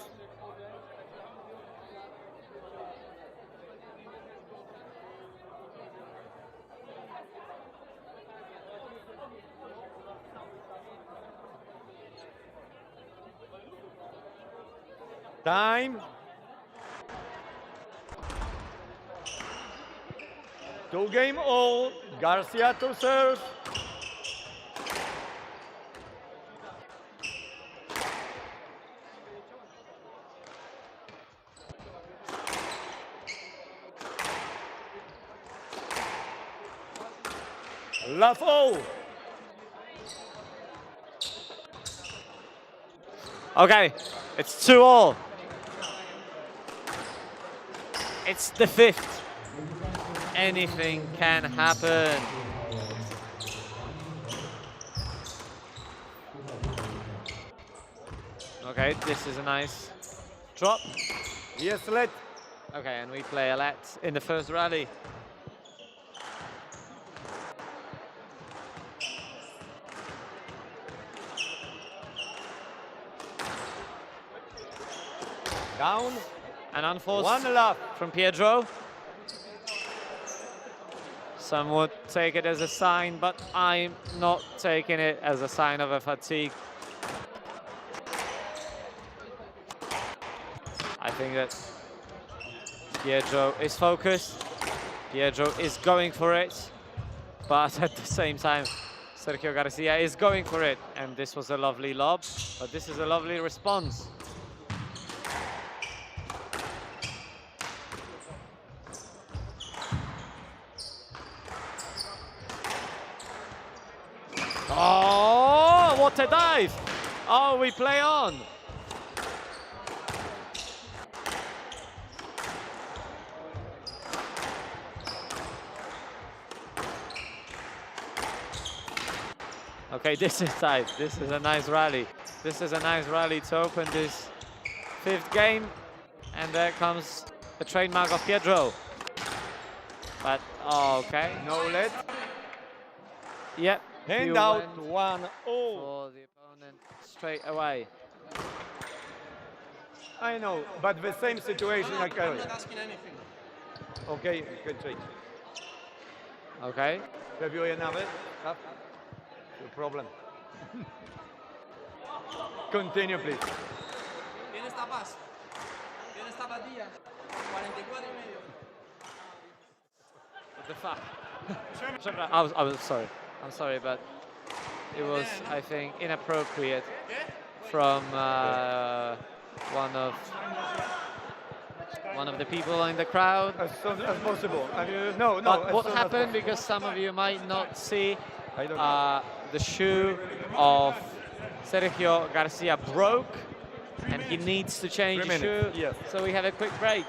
Time. 2-all. Garcia to serve. Lafo. Okay, it's 2-all. It's the 5th. Anything can happen. Okay, this is a nice drop. Yes, let. Okay, and we play a let in the first rally. Down. An unforced One love. from Pedro. Some would take it as a sign, but I'm not taking it as a sign of a fatigue. I think that Pedro is focused. Pedro is going for it. But at the same time, Sergio Garcia is going for it. And this was a lovely lob, but this is a lovely response. Oh, what a dive! Oh, we play on. Okay, this is tight. This is a nice rally. This is a nice rally to open this 5th game. And there comes the trademark of Pedro. But, oh, okay. No let. Yep. Hand you out. went 1-0. for the opponent straight away. I know, but the same situation I'm occurred. not asking anything. Okay, you can change. Okay. Have you another? No problem. Continue, please. Tienes tapas. Tienes tapadilla. 44.5. What the fuck? I was sorry. I'm sorry, but it was, I think, inappropriate from one of the people in the crowd. As soon as possible. No. But what as soon as happened, possible. because some of you might not see, I don't know. the shoe of Sergio Garcia broke, and he needs to change 3 the shoe. minutes, yes. So we have a quick break.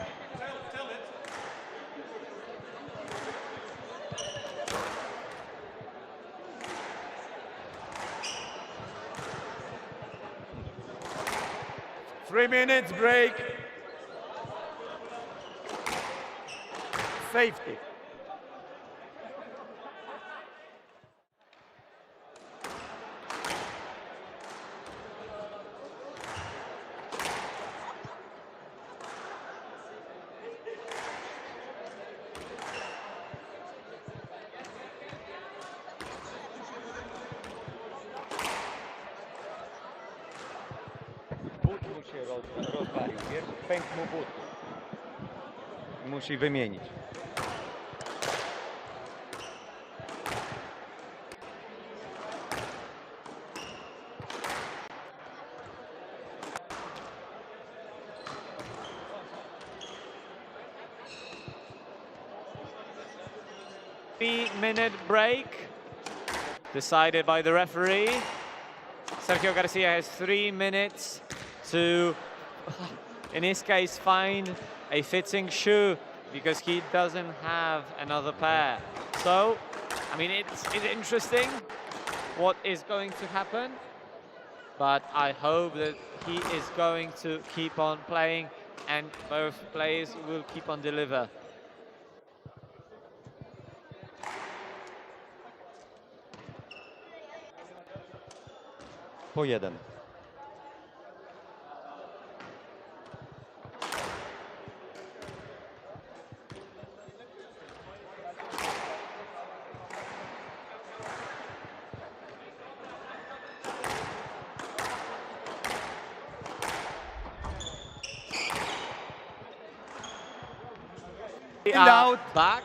Three minutes break. Safety. But mu się rozwalił, wiesz? Pękł mu but. Musi wymienić. Three-minute break decided by the referee. Sergio Garcia has 3 minutes to, in his case, find a fitting shoe, because he doesn't have another pair. So, I mean, it's interesting what is going to happen, but I hope that he is going to keep on playing and both players will keep on deliver. Po jeden. Out. Back.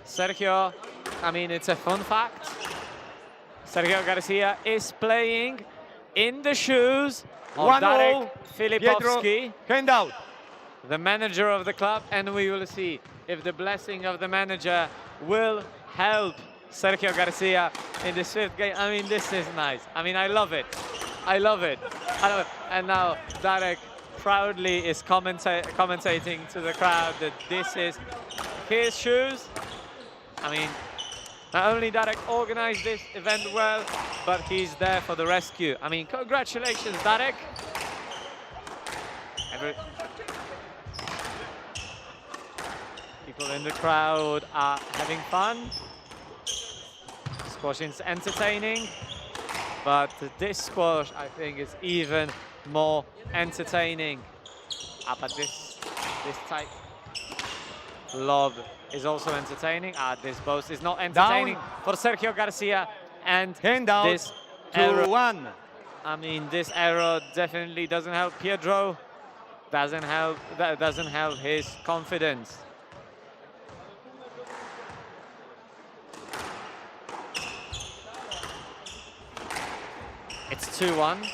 Sergio, I mean, it's a fun fact. Sergio Garcia is playing in the shoes of 1-0. Darek Pedro, Filipovski, hand out. the manager of the club, and we will see if the blessing of the manager will help Sergio Garcia in this 5th game. I mean, this is nice. I mean, I love it. I love it. I love it. And now Darek proudly is commentating to the crowd that this is his shoes. I mean, not only Darek organized this event well, but he's there for the rescue. I mean, congratulations, Darek. People in the crowd are having fun. Squash is entertaining, but this squash, I think, is even more entertaining. But this type lob is also entertaining. This both is not entertaining for Sergio Garcia, and Handout this to error. one. I mean, this error definitely doesn't help Pedro. Doesn't help his confidence. It's 2-1.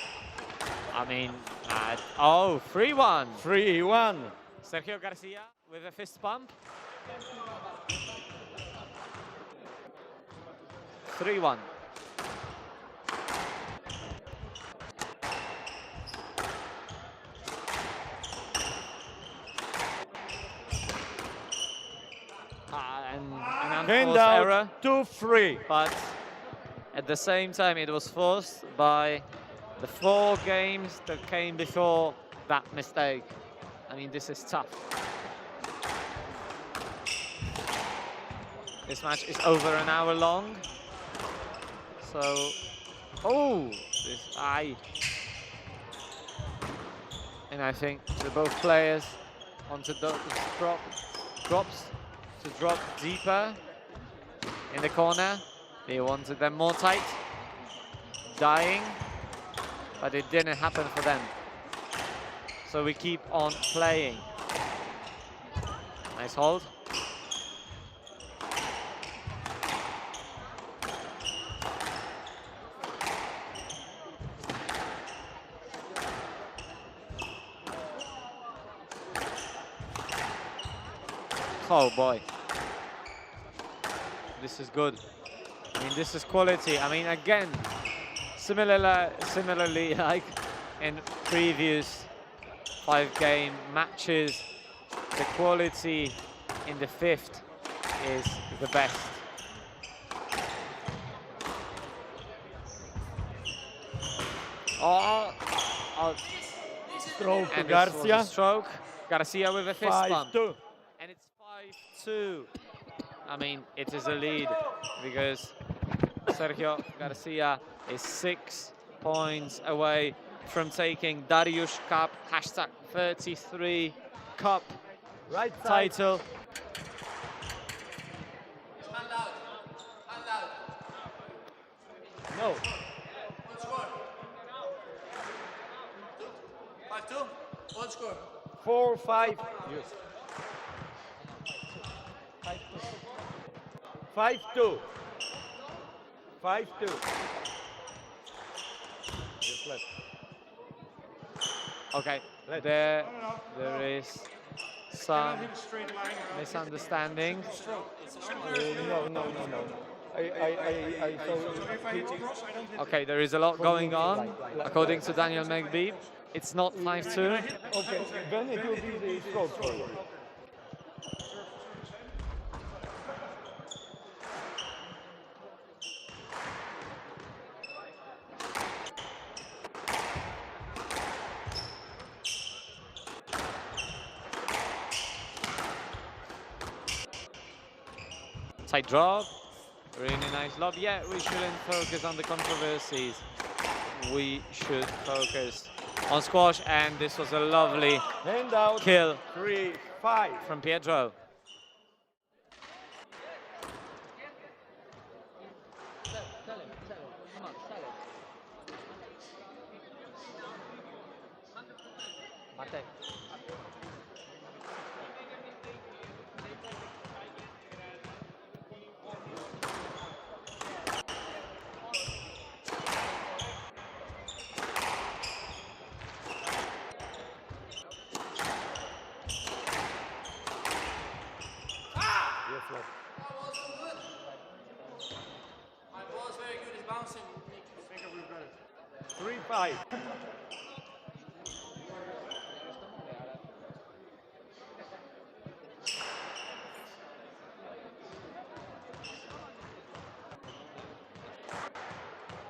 I mean, 3-1. 3-1. Sergio Garcia with a fist pump. 3-1. An unforced error. 2-3. But at the same time, it was forced by the 4 games that came before that mistake. I mean, this is tough. This match is over an hour long. So, and I think both players wanted those drops to drop deeper in the corner. They wanted them more tight, dying, but it didn't happen for them. So we keep on playing. Nice hold. Oh boy, this is good. I mean, this is quality. I mean, again, similarly like in previous 5-game matches, the quality in the 5th is the best. Stroke to And Garcia. Stroke. Garcia with a fist bump. 5-2. And it's 5-2. I mean, it is a lead because Sergio Garcia is 6 points away from taking Dariush Cup, #33 Cup Right side. title. Hand out. Hand out. No. What score? 5-2? What score? 4-5. Yes. 5-2. 5-2. Just left. Okay, there is some misunderstanding. No. I saw. Okay, there is a lot going on. According to Daniel Megby, it's not 5-2. Okay, then it will be the stroke for you. Tight drop, really nice lob. Yeah, we shouldn't focus on the controversies. We should focus on squash, and this was a lovely Handout. kill 3-5. from Pedro. That was so good. My ball is very good. It's bouncing. 3-5.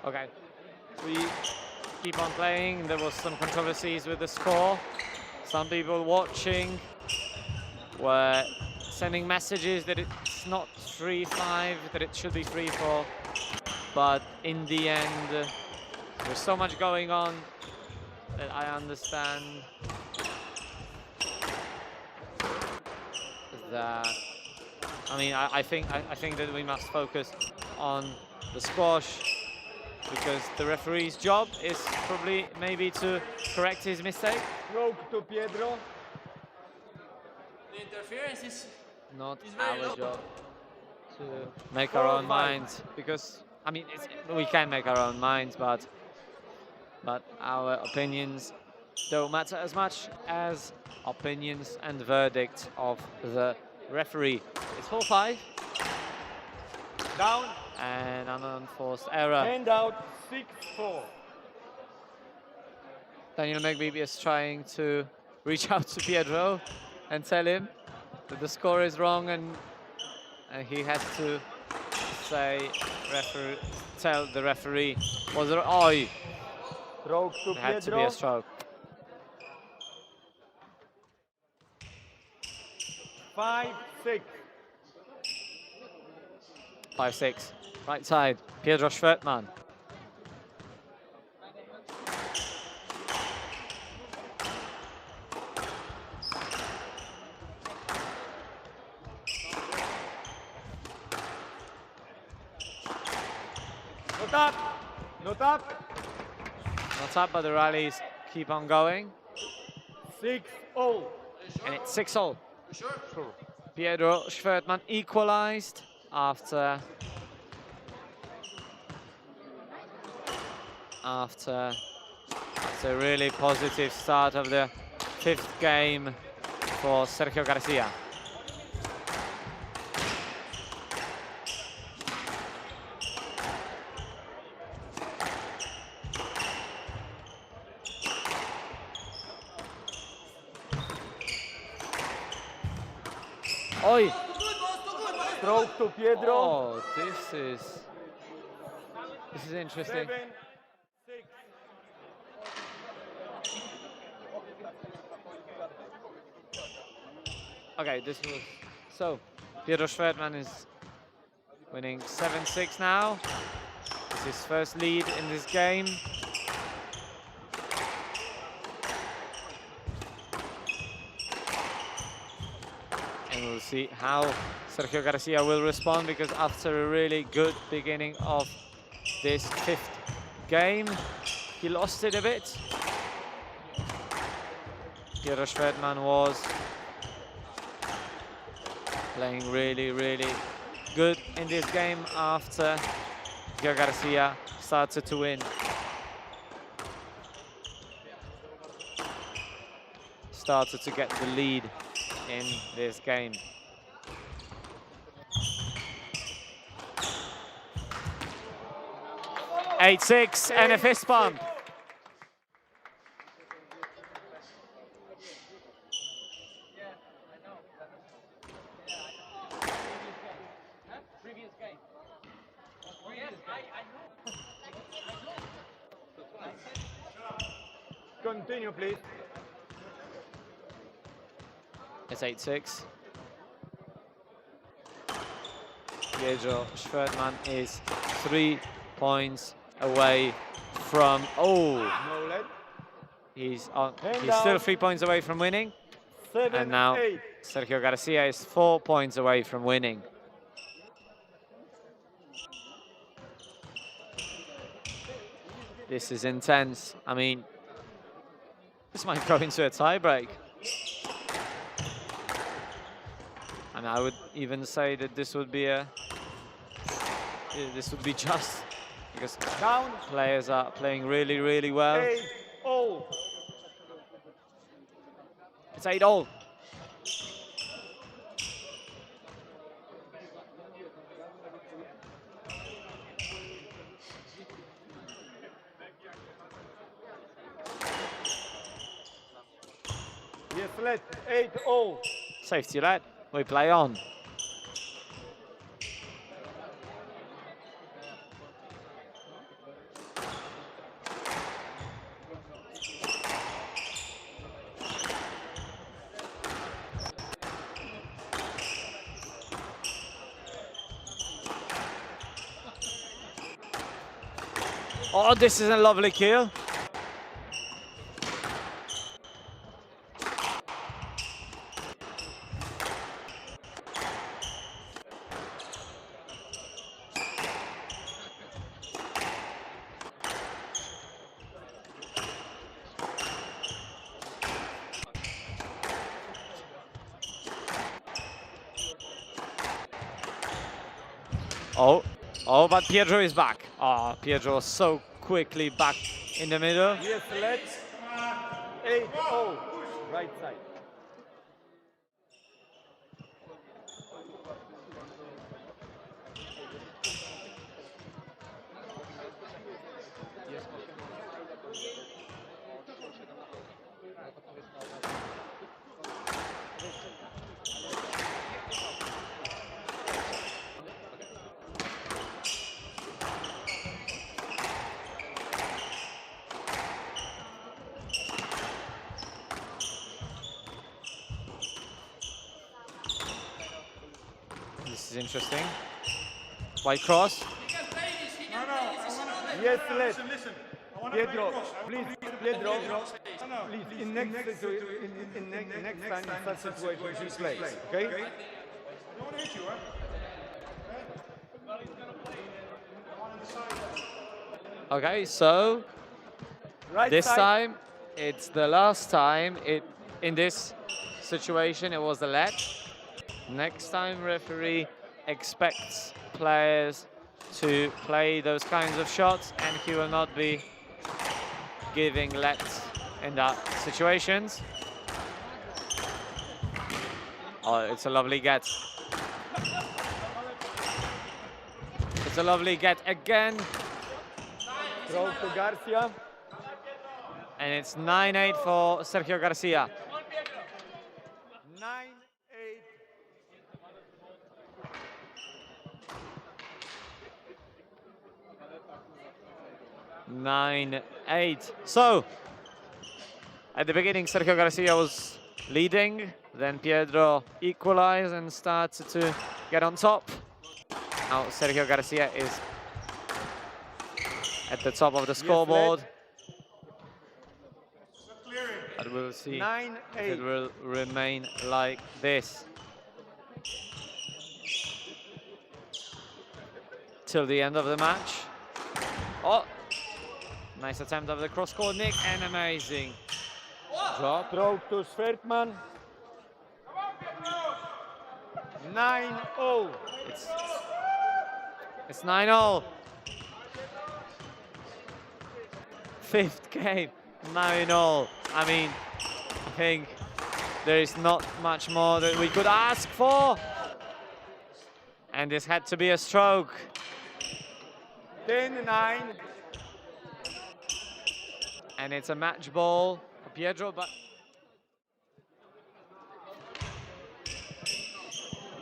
Okay, we keep on playing. There was some controversies with the score. Some people watching were sending messages that it's not 3-5, that it should be 3-4. But in the end, there's so much going on that I understand that. I mean, I think that we must focus on the squash because the referee's job is probably maybe to correct his mistake. Stroke to Pedro. The interference is Not very our low. job to make our own minds, because I mean we can make our own minds, but our opinions don't matter as much as opinions and verdict of the referee. It's 4-5 Down. and an unforced error. Hand out. 6-4. Daniel Megby is trying to reach out to Pedro and tell him that the score is wrong, and he has to tell the referee was it? Oh, it Stroke to had to be Pedro. a stroke. 5-6. 5-6. Right side, Pedro Schwertmann. Not up. Not up. Not up, but the rallies keep on going. 6-0. And it's 6-all. Sure. Pedro Schwertmann equalized after a really positive start of the 5th game for Sergio Garcia. Oi! Stroke to Pedro. Oh, this is interesting. 7-6. Okay, this was so. Pedro Schwertmann is winning 7-6 now. It's his first lead in this game. And we'll see how Sergio Garcia will respond, because after a really good beginning of this 5th game, he lost it a bit. Pedro Schwertmann was playing really good in this game after Sergio Garcia started to win. Started to get the lead in this game. Eight-6 and a fist pump. Continue, please. It's 8-6. Pedro Schwertmann is 3 points away from. Oh, No lead. he's Hand still down. 3 points away from winning, 7-8. and now Sergio Garcia is 4 points away from winning. This is intense. I mean, this might go into a tiebreak. And I would even say that this would be just, because Down. players are playing really well. 8-0. It's 8-all. Yes, left. 8-0. Safety lad. We play on. Oh, this is a lovely kill. Oh, but Pedro is back. Oh, Pedro was so quickly back in the middle. Yes, let's 8-0, right side. This is interesting. White cross. Yes, let's. Pedro, please, Pedro, please, in next time in such situation, please play, okay? Okay, so Right this side. time, it's the last time in this situation, it was the let. Next time, referee expects players to play those kinds of shots, and he will not be giving lets in that situations. Oh, it's a lovely get. It's a lovely get again. Throw to Garcia. And it's 9-8 for Sergio Garcia. 9-8. 9-8. So, at the beginning, Sergio Garcia was leading. Then Pedro equalized and started to get on top. Now Sergio Garcia is at the top of the scoreboard. But we'll see if 9-8. it will remain like this till the end of the match. Oh, nice attempt of the cross-court nick and amazing drop. Throw to Svertman. 9-0. It's 9-0. Fifth game, 9-0. I mean, I think there is not much more that we could ask for. And this had to be a stroke. 10-9. And it's a match ball for Pedro, but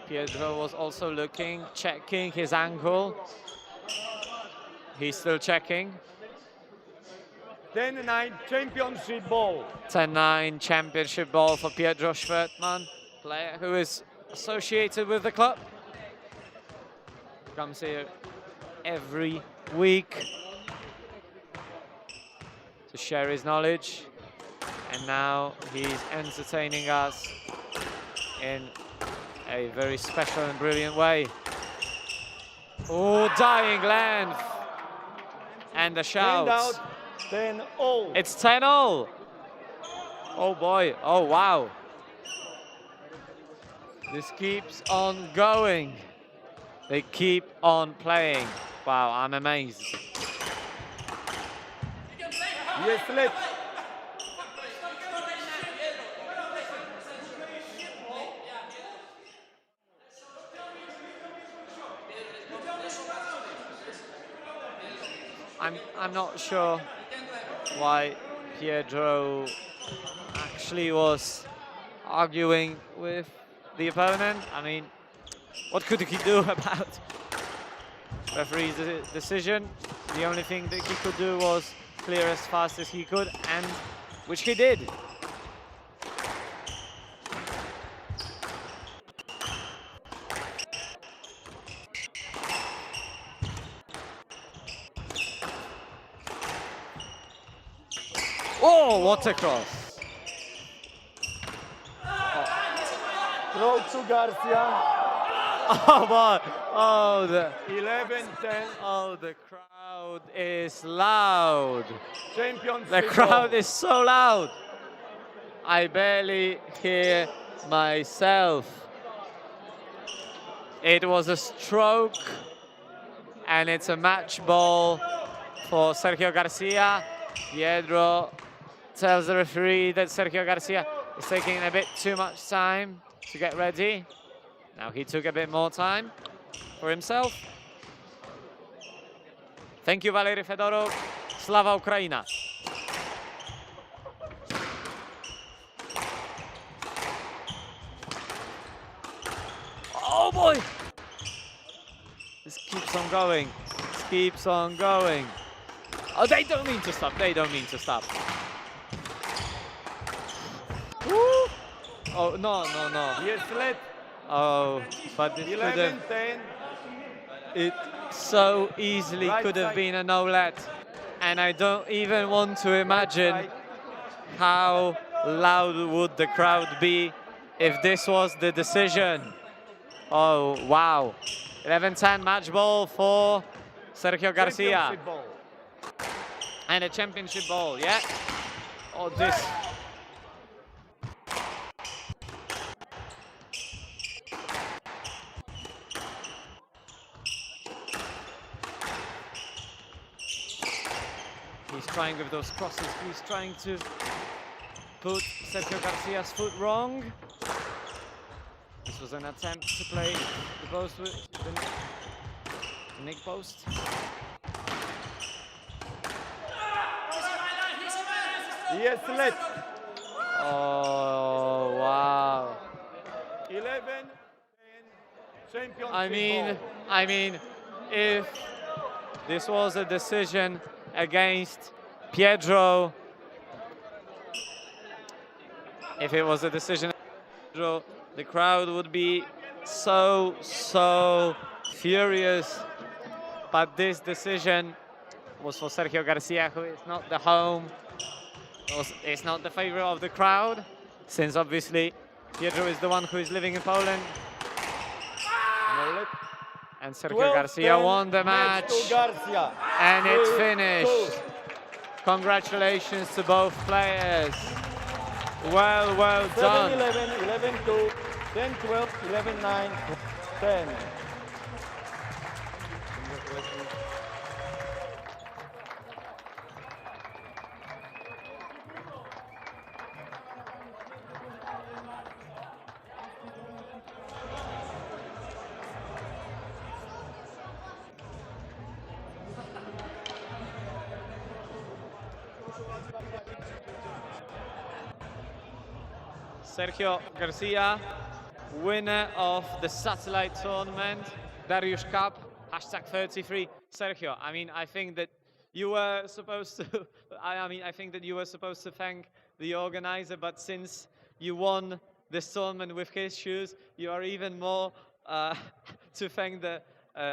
Pedro was also looking, checking his ankle. He's still checking. 10-9 championship ball. 10-9 championship ball for Pedro Schwertmann, player who is associated with the club. Comes here every week to share his knowledge. And now he's entertaining us in a very special and brilliant way. Oh, dying length. And the shouts. 10-0. It's 10-0. Oh boy, oh wow. This keeps on going. They keep on playing. Wow, I'm amazed. Yes, let's. I'm not sure why Pedro actually was arguing with the opponent. I mean, what could he do about referee's decision? The only thing that he could do was clear as fast as he could, and which he did. Oh, what a cross. Throw to Garcia. Oh, boy. Oh, the 11-10. Oh, the crowd is loud. Championship The crowd ball. is so loud. I barely hear myself. It was a stroke and it's a match ball for Sergio Garcia. Pedro tells the referee that Sergio Garcia is taking a bit too much time to get ready. Now he took a bit more time for himself. Thank you, Valery Fedorov. Slava Ukraina. Oh boy! This keeps on going. This keeps on going. Oh, they don't mean to stop. They don't mean to stop. Woo! Oh, no, no, no. Yes, let. Oh, but it could 11, have, 10. it so easily Right could have side. been a no-let. And I don't even want to imagine Right. how loud would the crowd be if this was the decision. Oh, wow. 11-10 match ball for Sergio Garcia. Championship ball. And a championship ball, yeah. Oh, this. He's trying with those crosses. He's trying to put Sergio Garcia's foot wrong. This was an attempt to play the post with the nick post. Yes, let. Oh, wow. 11, 10. Championship I mean, if this was a decision against Pedro, if it was a decision against Pedro, the crowd would be so furious. But this decision was for Sergio Garcia, who is not the home. It's not the favorite of the crowd, since obviously Pedro is the one who is living in Poland. No let. And Sergio Garcia won the match. To Garcia. And it's 3-2. finished. Congratulations to both players. Well 7, done. 11, 11, 2, 10, 12, 11, 9, 10. Sergio Garcia, winner of the satellite tournament, Dariush Cup, #33. Sergio, I mean, I think that you were supposed to, I think that you were supposed to thank the organizer, but since you won this tournament with his shoes, you are even more to thank the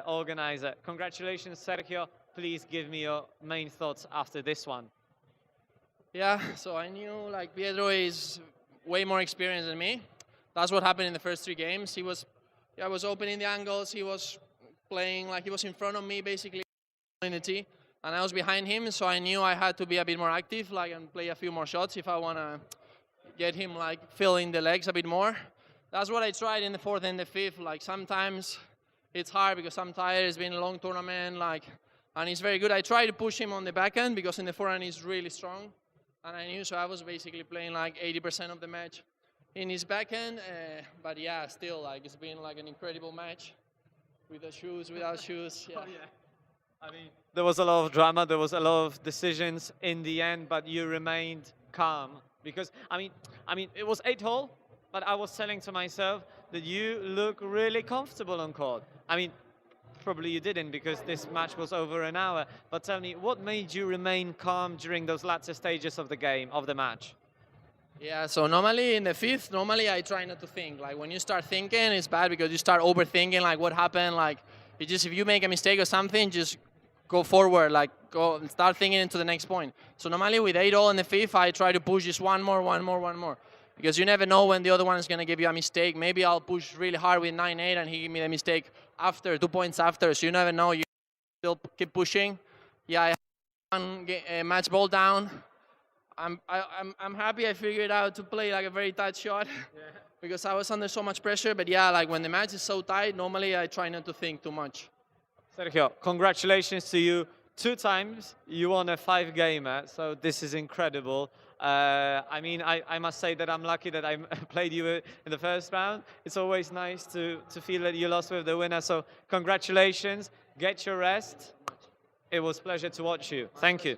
organizer. Congratulations, Sergio. Please give me your main thoughts after this one. Yeah, so I knew like Pedro is way more experienced than me. That's what happened in the first 3 games. He was opening the angles. He was playing like he was in front of me, basically in the tee, and I was behind him. So I knew I had to be a bit more active, like and play a few more shots if I want to get him like filling the legs a bit more. That's what I tried in the 4th and the 5th. Like sometimes it's hard because I'm tired. It's been a long tournament, like, and he's very good. I tried to push him on the backhand because in the forehand he's really strong. And I knew, so I was basically playing like 80% of the match in his backhand. But yeah, still, like it's been like an incredible match with the shoes, without shoes. Yeah. Oh, yeah. I mean, there was a lot of drama. There was a lot of decisions in the end, but you remained calm because I mean, it was 8-hole, but I was telling to myself that you look really comfortable on court. I mean, probably you didn't because this match was over an hour. But tell me, what made you remain calm during those latter stages of the game, of the match? Yeah, so normally in the 5th, I try not to think. Like when you start thinking, it's bad because you start overthinking like what happened. Like if you make a mistake or something, just go forward, like go and start thinking into the next point. So normally with 8-all in the 5th, I try to push just one more. Because you never know when the other one is going to give you a mistake. Maybe I'll push really hard with 9-8 and he give me the mistake after, 2 points after. So you never know. You still keep pushing. Yeah, I have one match ball down. I'm happy I figured out to play like a very tight shot because I was under so much pressure. But yeah, like when the match is so tight, normally I try not to think too much. Sergio, congratulations to you. 2 times you won a 5-gamer, so this is incredible. I mean, I must say that I'm lucky that I played you in the first round. It's always nice to feel that you lost with the winner, so congratulations. Get your rest. It was a pleasure to watch you. Thank you.